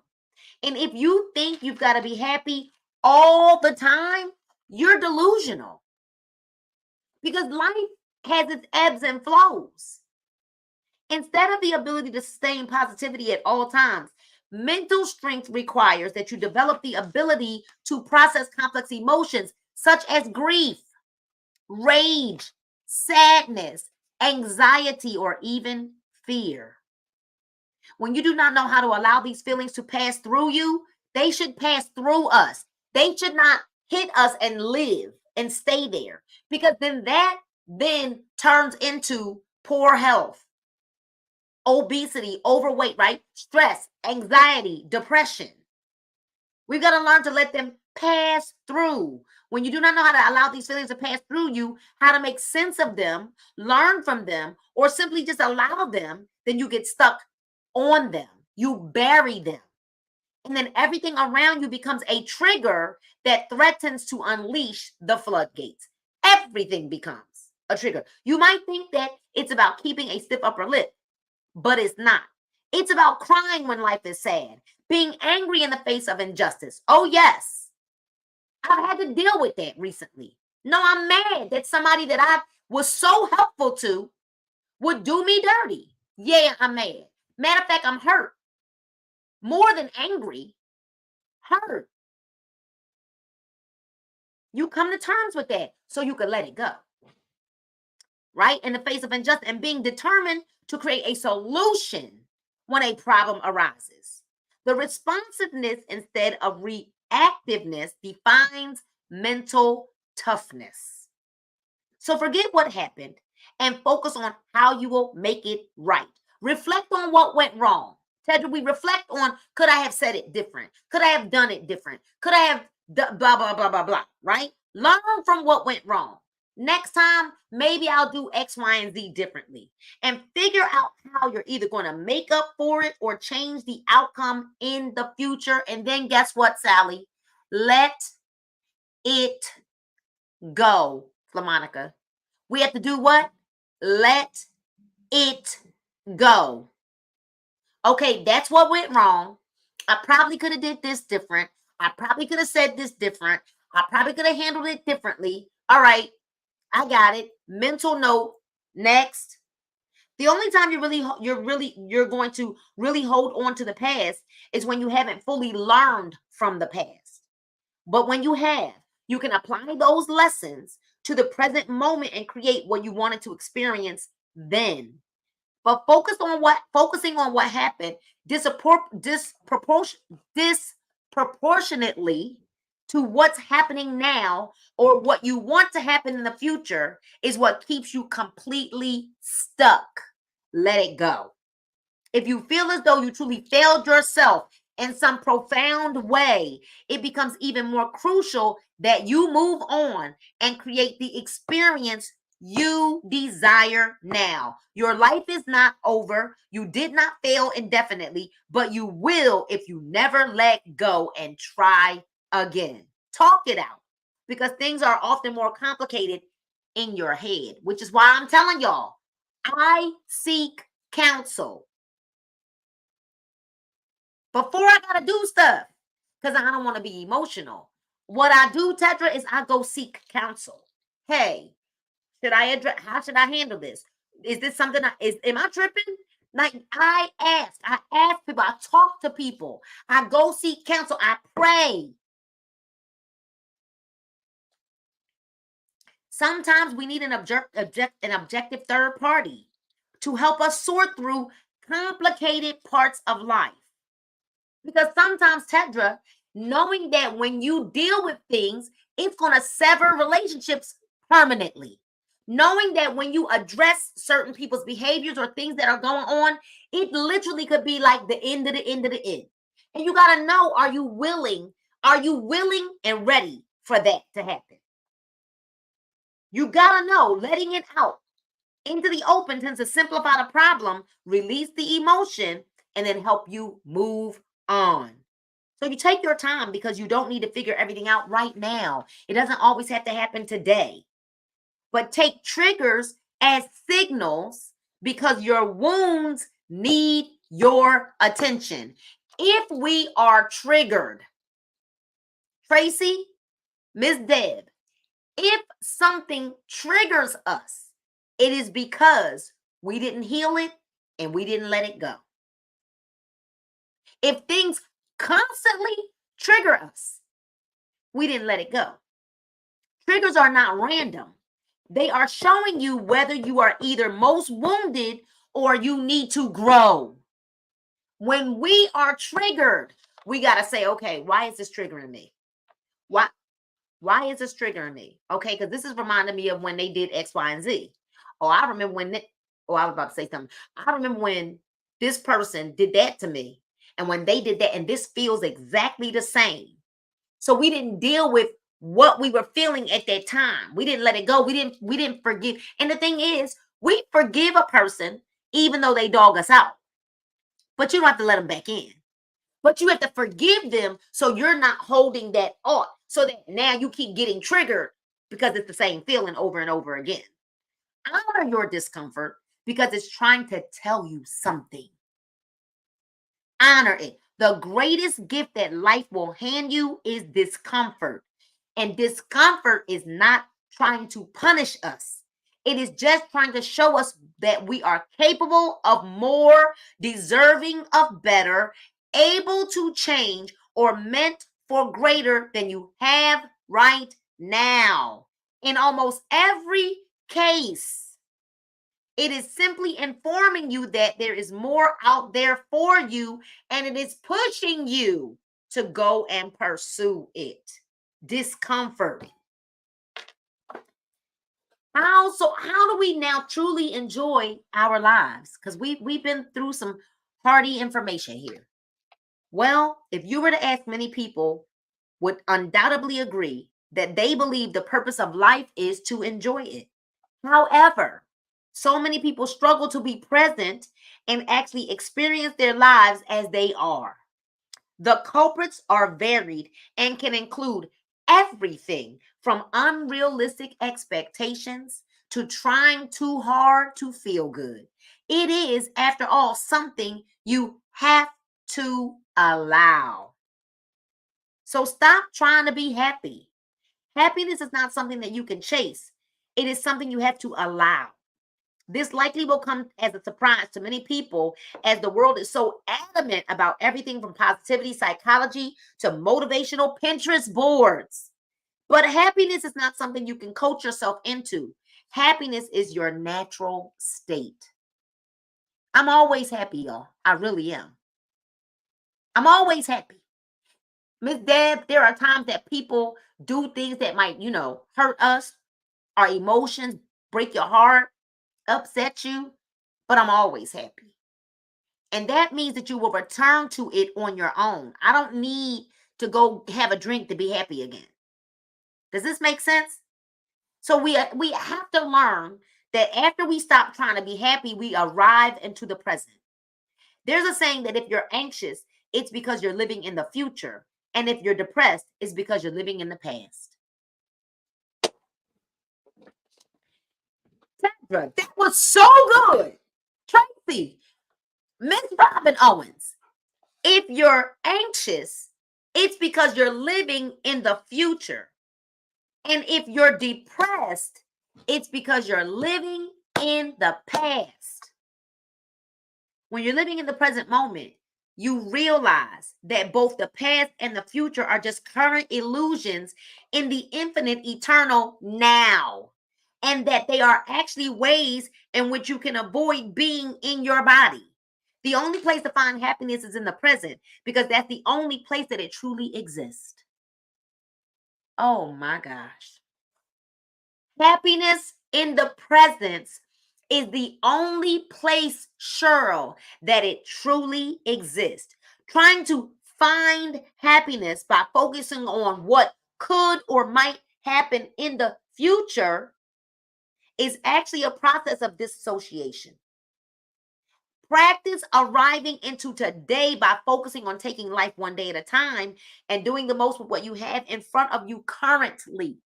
And if you think you've got to be happy all the time, you're delusional. Because life has its ebbs and flows. Instead of the ability to sustain positivity at all times, mental strength requires that you develop the ability to process complex emotions such as grief, rage, sadness, anxiety, or even fear. When you do not know how to allow these feelings to pass through you, they should pass through us. They should not hit us and live and stay there, because then that turns into poor health. obesity, overweight, right? Stress, anxiety, depression. We've got to learn to let them pass through. When you do not know how to allow these feelings to pass through you, how to make sense of them, learn from them, or simply just allow them, then you get stuck on them. You bury them. And then everything around you becomes a trigger that threatens to unleash the floodgates. Everything becomes a trigger. You might think that it's about keeping a stiff upper lip, but it's not. It's about crying when life is sad, being angry in the face of injustice. Oh, yes. I've had to deal with that recently. No, I'm mad that somebody that I was so helpful to would do me dirty. Yeah, I'm mad. Matter of fact, I'm hurt. More than angry, hurt. You come to terms with that so you can let it go. Right? In the face of injustice and being determined to create a solution when a problem arises. The responsiveness instead of reactiveness defines mental toughness. So forget what happened and focus on how you will make it right. Reflect on what went wrong. Tedra, we reflect on, could I have said it different? Could I have done it different? Could I have blah, blah, blah, blah, blah, right? Learn from what went wrong. Next time, maybe I'll do X, Y, and Z differently. And figure out how you're either going to make up for it or change the outcome in the future. And then guess what, Sally? Let it go, Flamonica. We have to do what? Let it go. Okay, that's what went wrong. I probably could have did this different. I probably could have said this different. I probably could have handled it differently. All right, I got it. Mental note. Next. The only time you're going to really hold on to the past is when you haven't fully learned from the past. But when you have, you can apply those lessons to the present moment and create what you wanted to experience then. But focusing on what happened disproportionately to what's happening now or what you want to happen in the future is what keeps you completely stuck. Let it go. If you feel as though you truly failed yourself in some profound way, it becomes even more crucial that you move on and create the experience you desire now. Your life is not over. You did not fail indefinitely, but you will if you never let go and try again. Talk it out because things are often more complicated in your head, which is why I'm telling y'all, I seek counsel before I gotta do stuff because I don't want to be emotional. What I do, Tetra, is I go seek counsel. Hey, should I address? How should I handle this? Is this something? Am I tripping? Like I ask people. I talk to people. I go seek counsel. I pray. Sometimes we need an objective third party to help us sort through complicated parts of life. Because sometimes, Tedra, knowing that when you deal with things, it's going to sever relationships permanently. Knowing that when you address certain people's behaviors or things that are going on, it literally could be like the end of the end of the end. And you got to know, are you willing? Are you willing and ready for that to happen? You got to know, letting it out into the open tends to simplify the problem, release the emotion, and then help you move on. So you take your time because you don't need to figure everything out right now. It doesn't always have to happen today. But take triggers as signals because your wounds need your attention. If we are triggered, Tracy, Miss Deb, if something triggers us, it is because we didn't heal it and we didn't let it go. If things constantly trigger us, we didn't let it go. Triggers are not random. They are showing you whether you are either most wounded or you need to grow. When we are triggered, we got to say, okay, why is this triggering me? Why is this triggering me? Okay, because this is reminding me of when they did X, Y, and Z. Oh, I remember when I was about to say something. I remember when this person did that to me. And when they did that, and this feels exactly the same. So we didn't deal with what we were feeling at that time. We didn't let it go. We didn't forgive. And the thing is, we forgive a person even though they dog us out. But you don't have to let them back in. But you have to forgive them so you're not holding that on. So that now you keep getting triggered because it's the same feeling over and over again. Honor your discomfort because it's trying to tell you something. Honor it. The greatest gift that life will hand you is discomfort. And discomfort is not trying to punish us, it is just trying to show us that we are capable of more, deserving of better, able to change, or meant for greater than you have right now. In almost every case, it is simply informing you that there is more out there for you, and it is pushing you to go and pursue it. Discomfort. How do we now truly enjoy our lives? Because we've been through some hardy information here. Well, if you were to ask, many people would undoubtedly agree that they believe the purpose of life is to enjoy it. However, so many people struggle to be present and actually experience their lives as they are. The culprits are varied and can include everything from unrealistic expectations to trying too hard to feel good. It is, after all, something you have to allow. So stop trying to be happy. Happiness is not something that you can chase, it is something you have to allow. This likely will come as a surprise to many people as the world is so adamant about everything from positivity psychology to motivational Pinterest boards. But happiness is not something you can coach yourself into. Happiness is your natural state. I'm always happy, y'all. I really am. I'm always happy. Miss Deb, there are times that people do things that might, hurt us, our emotions, break your heart, upset you, but I'm always happy. And that means that you will return to it on your own. I don't need to go have a drink to be happy again. Does this make sense? So we have to learn that after we stop trying to be happy, we arrive into the present. There's a saying that if you're anxious, it's because you're living in the future. And if you're depressed, it's because you're living in the past. Sandra, that was so good. Tracy, Miss Robin Owens, if you're anxious, it's because you're living in the future. And if you're depressed, it's because you're living in the past. When you're living in the present moment, you realize that both the past and the future are just current illusions in the infinite, eternal now. And that they are actually ways in which you can avoid being in your body. The only place to find happiness is in the present because that's the only place that it truly exists. Oh my gosh. Happiness in the presence is the only place, Cheryl, that it truly exists. Trying to find happiness by focusing on what could or might happen in the future is actually a process of dissociation. Practice arriving into today by focusing on taking life one day at a time and doing the most with what you have in front of you currently.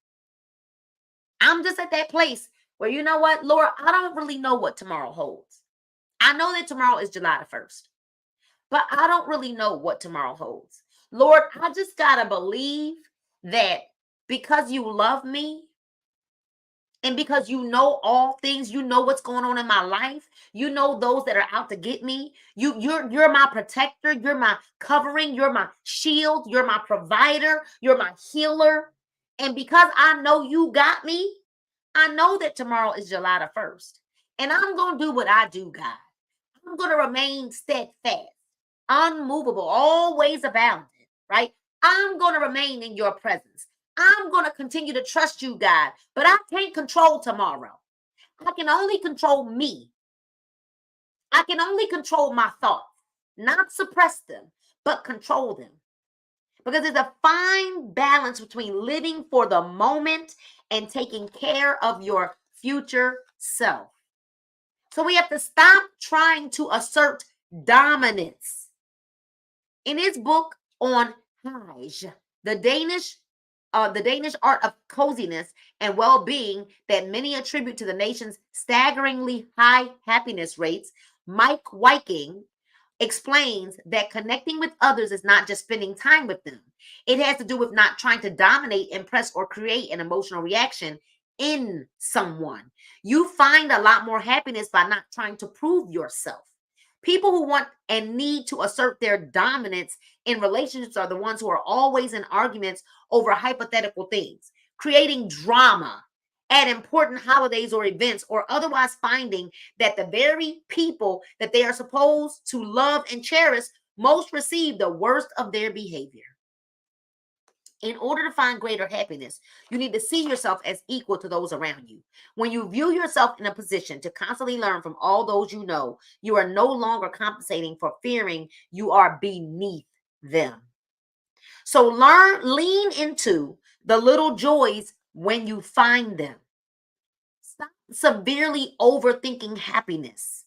I'm just at that place where, you know what, Laura, I don't really know what tomorrow holds. I know that tomorrow is July the 1st, but I don't really know what tomorrow holds. Lord, I just got to believe that because you love me, and because you know all things, you know what's going on in my life. You know those that are out to get me. You're my protector. You're my covering. You're my shield. You're my provider. You're my healer. And because I know you got me, I know that tomorrow is July the 1st. And I'm going to do what I do, God. I'm going to remain steadfast, unmovable, always abounding, right? I'm going to remain in your presence. I'm going to continue to trust you, God, but I can't control tomorrow. I can only control me. I can only control my thoughts, not suppress them, but control them. Because there's a fine balance between living for the moment and taking care of your future self. So we have to stop trying to assert dominance. In his book on Hage, the Danish art of coziness and well-being that many attribute to the nation's staggeringly high happiness rates, Mike Viking explains that connecting with others is not just spending time with them. It has to do with not trying to dominate, impress, or create an emotional reaction in someone. You find a lot more happiness by not trying to prove yourself. People who want and need to assert their dominance in relationships are the ones who are always in arguments over hypothetical things, creating drama at important holidays or events, or otherwise finding that the very people that they are supposed to love and cherish most receive the worst of their behavior. In order to find greater happiness, you need to see yourself as equal to those around you. When you view yourself in a position to constantly learn from all those you know, you are no longer compensating for fearing you are beneath them. So lean into the little joys when you find them. Stop severely overthinking happiness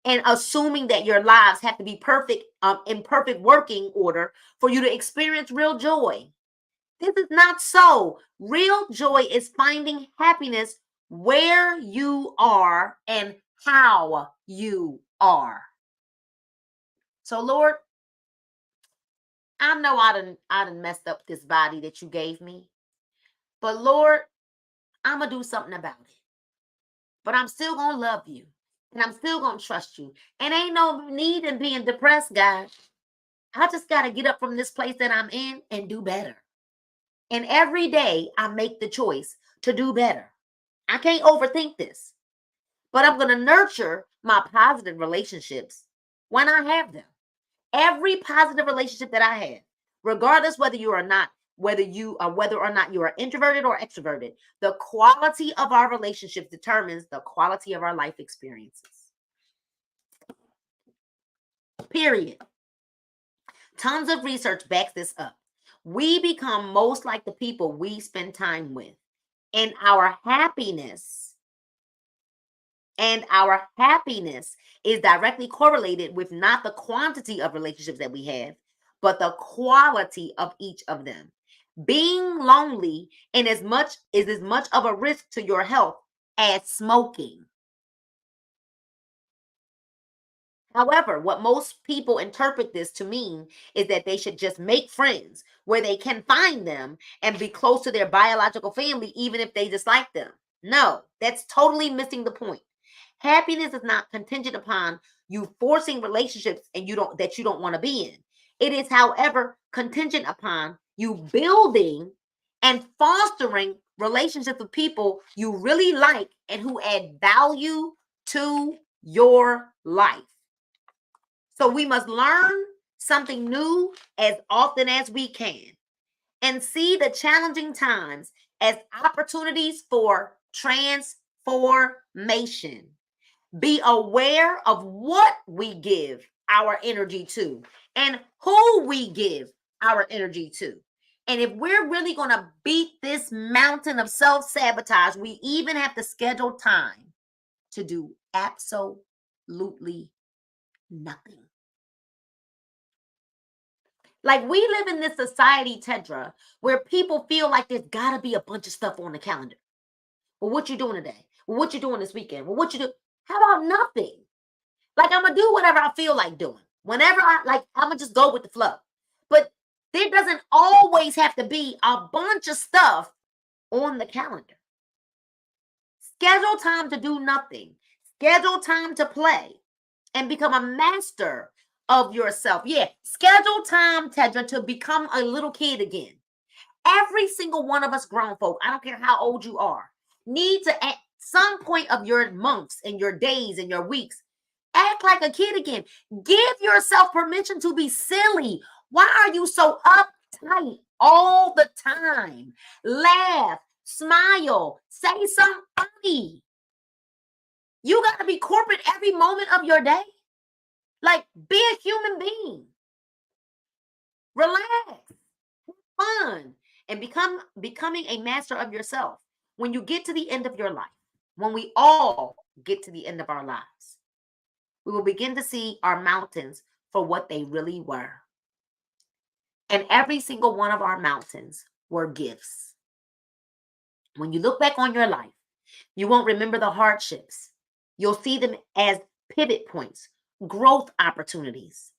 and assuming that your lives have to be perfect, in perfect working order for you to experience real joy. This is not so. Real joy is finding happiness where you are and how you are. So, Lord, I know I done messed up this body that you gave me, but Lord, I'm gonna do something about it. But I'm still gonna love you, and I'm still gonna trust you. And ain't no need in being depressed, guys. I just gotta get up from this place that I'm in and do better. And every day I make the choice to do better. I can't overthink this, but I'm going to nurture my positive relationships when I have them. Every positive relationship that I have, regardless whether you are not, whether or not you are introverted or extroverted, the quality of our relationships determines the quality of our life experiences. Period. Tons of research backs this up. We become most like the people we spend time with. And our happiness is directly correlated with not the quantity of relationships that we have, but the quality of each of them. Being lonely is as much of a risk to your health as smoking. However, what most people interpret this to mean is that they should just make friends where they can find them and be close to their biological family, even if they dislike them. No, that's totally missing the point. Happiness is not contingent upon you forcing relationships and you don't want to be in. It is, however, contingent upon you building and fostering relationships with people you really like and who add value to your life. So we must learn something new as often as we can and see the challenging times as opportunities for transformation. Be aware of what we give our energy to and who we give our energy to. And if we're really going to beat this mountain of self-sabotage, we even have to schedule time to do absolutely nothing. Like, we live in this society, Tedra, where people feel like there's got to be a bunch of stuff on the calendar. Well, what you doing today? Well, what you doing this weekend? Well, what you do? How about nothing? Like, I'm going to do whatever I feel like doing. Whenever I'm going to just go with the flow. But there doesn't always have to be a bunch of stuff on the calendar. Schedule time to do nothing. Schedule time to play and become a master of yourself. Yeah, schedule time, Tedra, to become a little kid again. Every single one of us grown folk, I don't care how old you are, need to at some point of your months and your days and your weeks, act like a kid again. Give yourself permission to be silly. Why are you so uptight all the time? Laugh, smile, say something funny. You got to be corporate every moment of your day. Like, be a human being. Relax, fun, and becoming a master of yourself. When you get to the end of your life, when we all get to the end of our lives, we will begin to see our mountains for what they really were. And every single one of our mountains were gifts. When you look back on your life, you won't remember the hardships. You'll see them as pivot points, growth opportunities,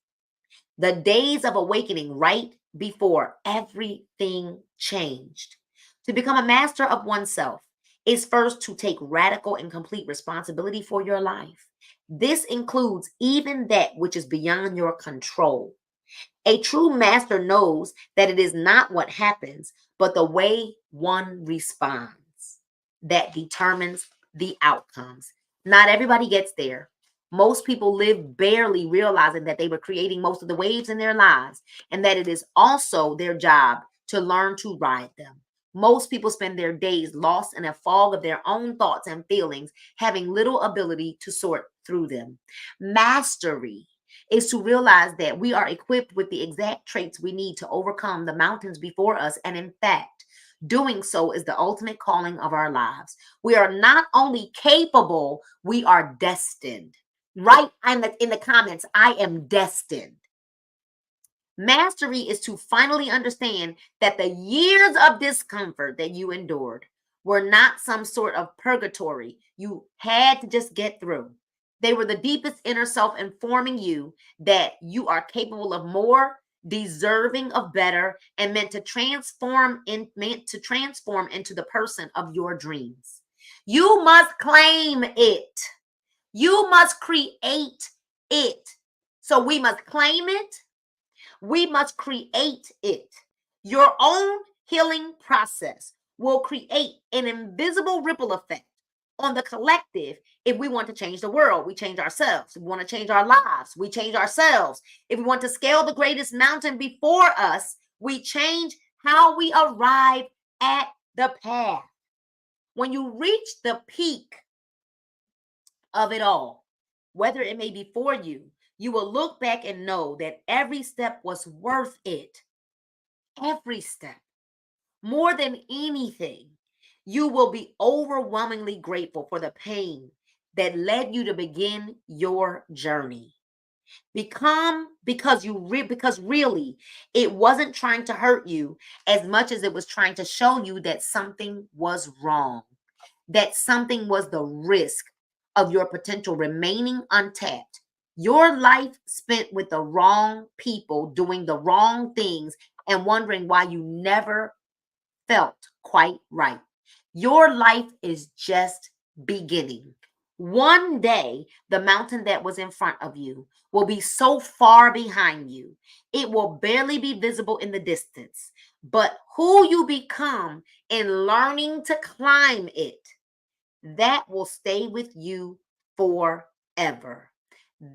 the days of awakening right before everything changed. To become a master of oneself is first to take radical and complete responsibility for your life. This includes even that which is beyond your control. A true master knows that it is not what happens, but the way one responds that determines the outcomes. Not everybody gets there. Most people live barely realizing that they were creating most of the waves in their lives and that it is also their job to learn to ride them. Most people spend their days lost in a fog of their own thoughts and feelings, having little ability to sort through them. Mastery is to realize that we are equipped with the exact traits we need to overcome the mountains before us. And in fact, doing so is the ultimate calling of our lives. We are not only capable, we are destined. Write in the comments, I am destined. Mastery is to finally understand that the years of discomfort that you endured were not some sort of purgatory you had to just get through. They were the deepest inner self informing you that you are capable of more, deserving of better, and meant to transform into the person of your dreams. You must claim it. You must create it. So we must claim it. We must create it. Your own healing process will create an invisible ripple effect on the collective. If we want to change the world, we change ourselves. If we want to change our lives, we change ourselves. If we want to scale the greatest mountain before us, we change how we arrive at the path. When you reach the peak of it all, whether it may be for you, you will look back and know that every step was worth it. Every step. More than anything, you will be overwhelmingly grateful for the pain that led you to begin your journey. Because really it wasn't trying to hurt you as much as it was trying to show you that something was wrong, that something was the risk of your potential remaining untapped. Your life spent with the wrong people doing the wrong things and wondering why you never felt quite right. Your life is just beginning. One day, the mountain that was in front of you will be so far behind you, it will barely be visible in the distance. But who you become in learning to climb it, that will stay with you forever.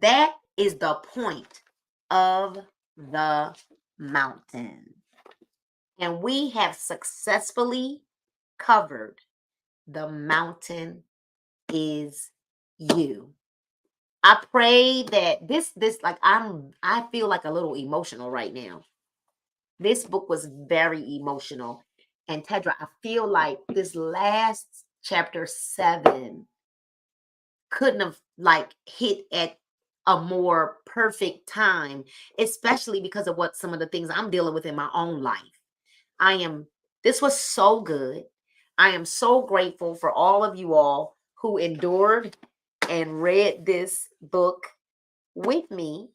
That is the point of the mountain. And we have successfully covered the mountain is you. I pray that this like I feel like a little emotional right now. This book was very emotional. And Tedra, I feel like this last chapter 7 couldn't have like hit at a more perfect time, especially because of what some of the things I'm dealing with in my own life. This was so good. I am so grateful for all of you all who endured and read this book with me.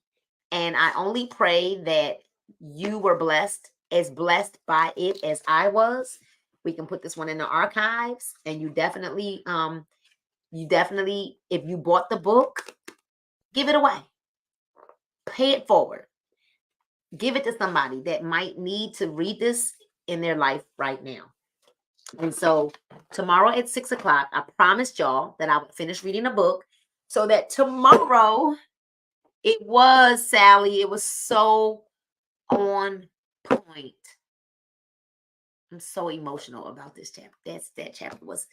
And I only pray that you were blessed by it as I was. We can put this one in the archives, and you definitely, if you bought the book, give it away. Pay it forward. Give it to somebody that might need to read this in their life right now. And so tomorrow at 6 o'clock, I promised y'all that I would finish reading a book so that tomorrow it was, Sally, it was so on point. I'm so emotional about this chapter. That chapter was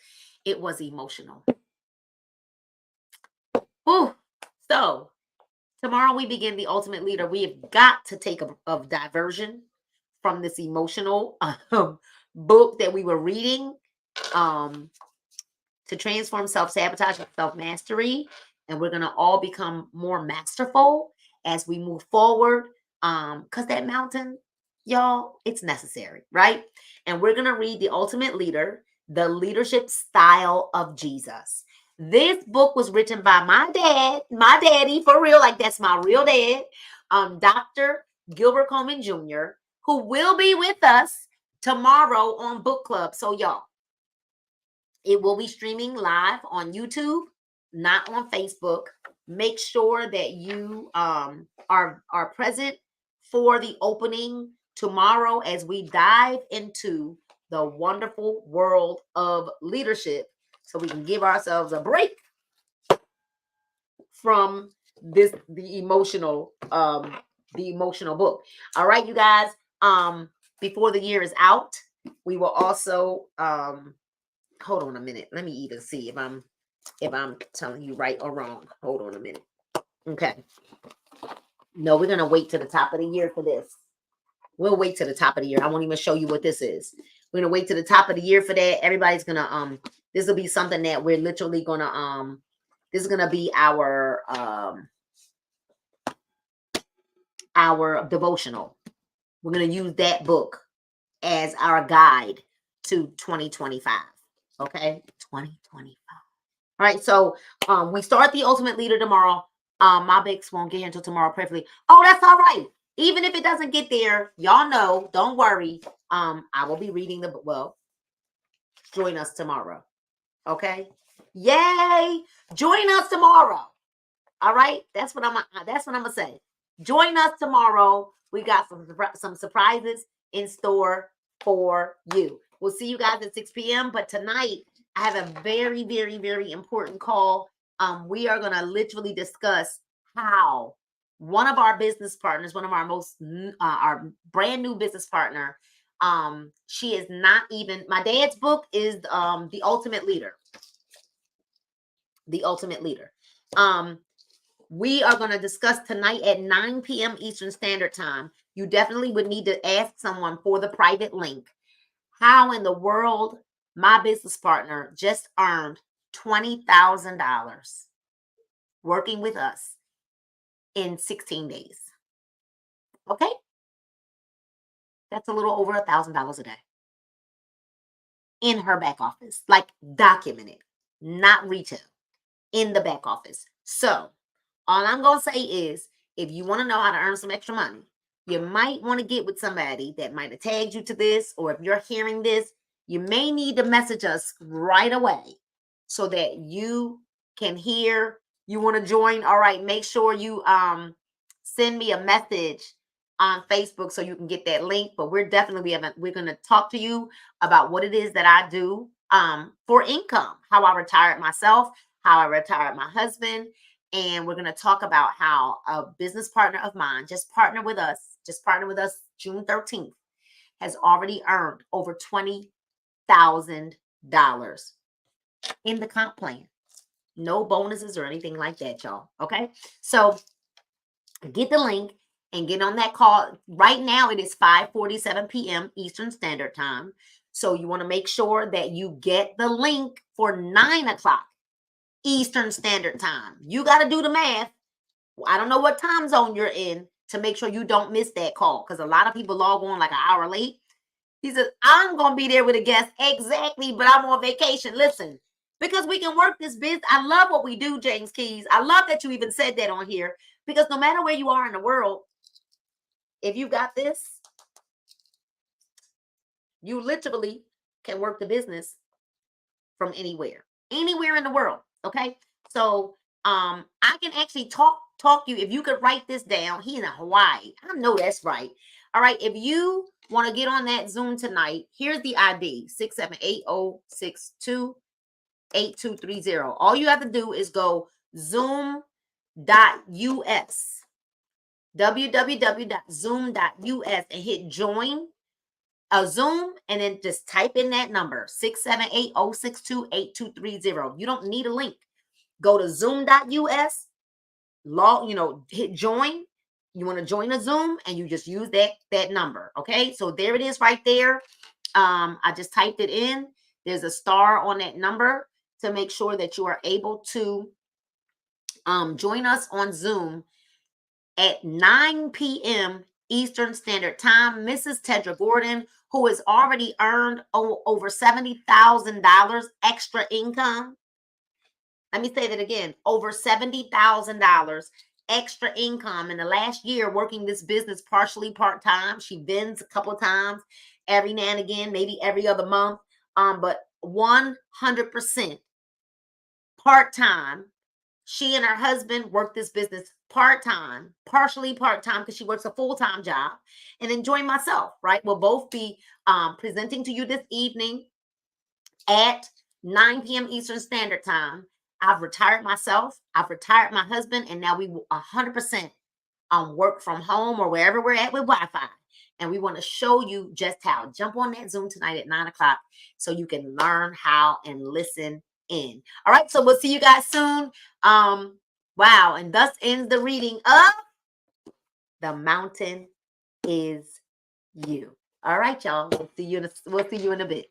emotional. Ooh. So tomorrow we begin the ultimate leader. We have got to take a diversion from this emotional book that we were reading. To transform self-sabotage and self-mastery, and we're going to all become more masterful as we move forward, because that mountain, y'all, it's necessary, right? And we're going to read The Ultimate Leader, The Leadership Style of Jesus. This book was written by my daddy, for real, like that's my real dad, Dr. Gilbert Coleman Jr., who will be with us tomorrow on book club. So y'all, it will be streaming live on YouTube, not on Facebook. Make sure that you are present for the opening tomorrow as we dive into the wonderful world of leadership, so we can give ourselves a break from the emotional book. All right, you guys. Before the year is out, we will also hold on a minute. Let me even see if I'm telling you right or wrong. Hold on a minute. Okay. No, we're gonna wait to the top of the year for this. We'll wait to the top of the year. I won't even show you what this is. We're gonna wait to the top of the year for that. Everybody's gonna this will be something that we're literally gonna this is gonna be our devotional. We're gonna use that book as our guide to 2025. Okay, 2025. All right, so we start the ultimate leader tomorrow. My Bix won't get here until tomorrow, preferably. Oh, that's all right. Even if it doesn't get there, y'all know, don't worry. I will be reading the book. Well, join us tomorrow. Okay. Yay! Join us tomorrow. All right. That's what I'm gonna say. Join us tomorrow. We got some surprises in store for you. We'll see you guys at 6 p.m. But tonight I have a very, very, very important call. We are gonna literally discuss how one of our business partners, one of our brand new business partner, she is not even. My dad's book is The Ultimate Leader. The Ultimate Leader. We are going to discuss tonight at 9 p.m. Eastern Standard Time. You definitely would need to ask someone for the private link. How in the world my business partner just earned $20,000 working with us in 16 days. Okay? That's a little over $1,000 a day in her back office, like documented, not retail, in the back office. So all I'm going to say is, if you want to know how to earn some extra money, you might want to get with somebody that might have tagged you to this, or if you're hearing this, you may need to message us right away so that you can hear. You want to join? All right, make sure you send me a message on Facebook so you can get that link. But we're definitely we're going to talk to you about what it is that I do for income, how I retired myself, how I retired my husband. And we're going to talk about how a business partner of mine just partnered with us June 13th, has already earned over $20,000 in the comp plan. No bonuses or anything like that, y'all. Okay. So get the link and get on that call. Right now it is 5:47 p.m. Eastern Standard Time. So you want to make sure that you get the link for 9 o'clock Eastern Standard Time. You got to do the math. I don't know what time zone you're in to make sure you don't miss that call, because a lot of people log on like an hour late. He says, I'm going to be there with a guest. Exactly, but I'm on vacation. Listen, because we can work this business. I love what we do, James Keys. I love that you even said that on here, because no matter where you are in the world, if you got this, you literally can work the business from anywhere in the world. Okay. So I can actually talk you, if you could write this down. He's in Hawaii. I know that's right. All right. If you want to get on that Zoom tonight, here's the ID 678-062-8230. All you have to do is go zoom.us, www.zoom.us, and hit join a Zoom, and then just type in that number 678-062-8230. You don't need a link. Go to zoom.us, hit join. You want to join a Zoom and you just use that number. Okay. So there it is right there. I just typed it in. There's a star on that number to make sure that you are able to join us on Zoom at 9 p.m. Eastern Standard Time. Mrs. Tedra Gordon, who has already earned over $70,000 extra income. Let me say that again, over $70,000 extra income in the last year working this business partially part-time. She vends a couple of times every now and again, maybe every other month, but 100% part-time. She and her husband work this business part-time, partially part-time, because she works a full-time job. And then join myself, right? We'll both be presenting to you this evening at 9 p.m. Eastern Standard Time. I've retired myself. I've retired my husband. And now we will 100% work from home or wherever we're at with Wi-Fi. And we want to show you just how. Jump on that Zoom tonight at 9 o'clock so you can learn how and listen in. All right. So we'll see you guys soon. Wow. And thus ends the reading of The Mountain Is You. All right, y'all. We'll see you in a bit.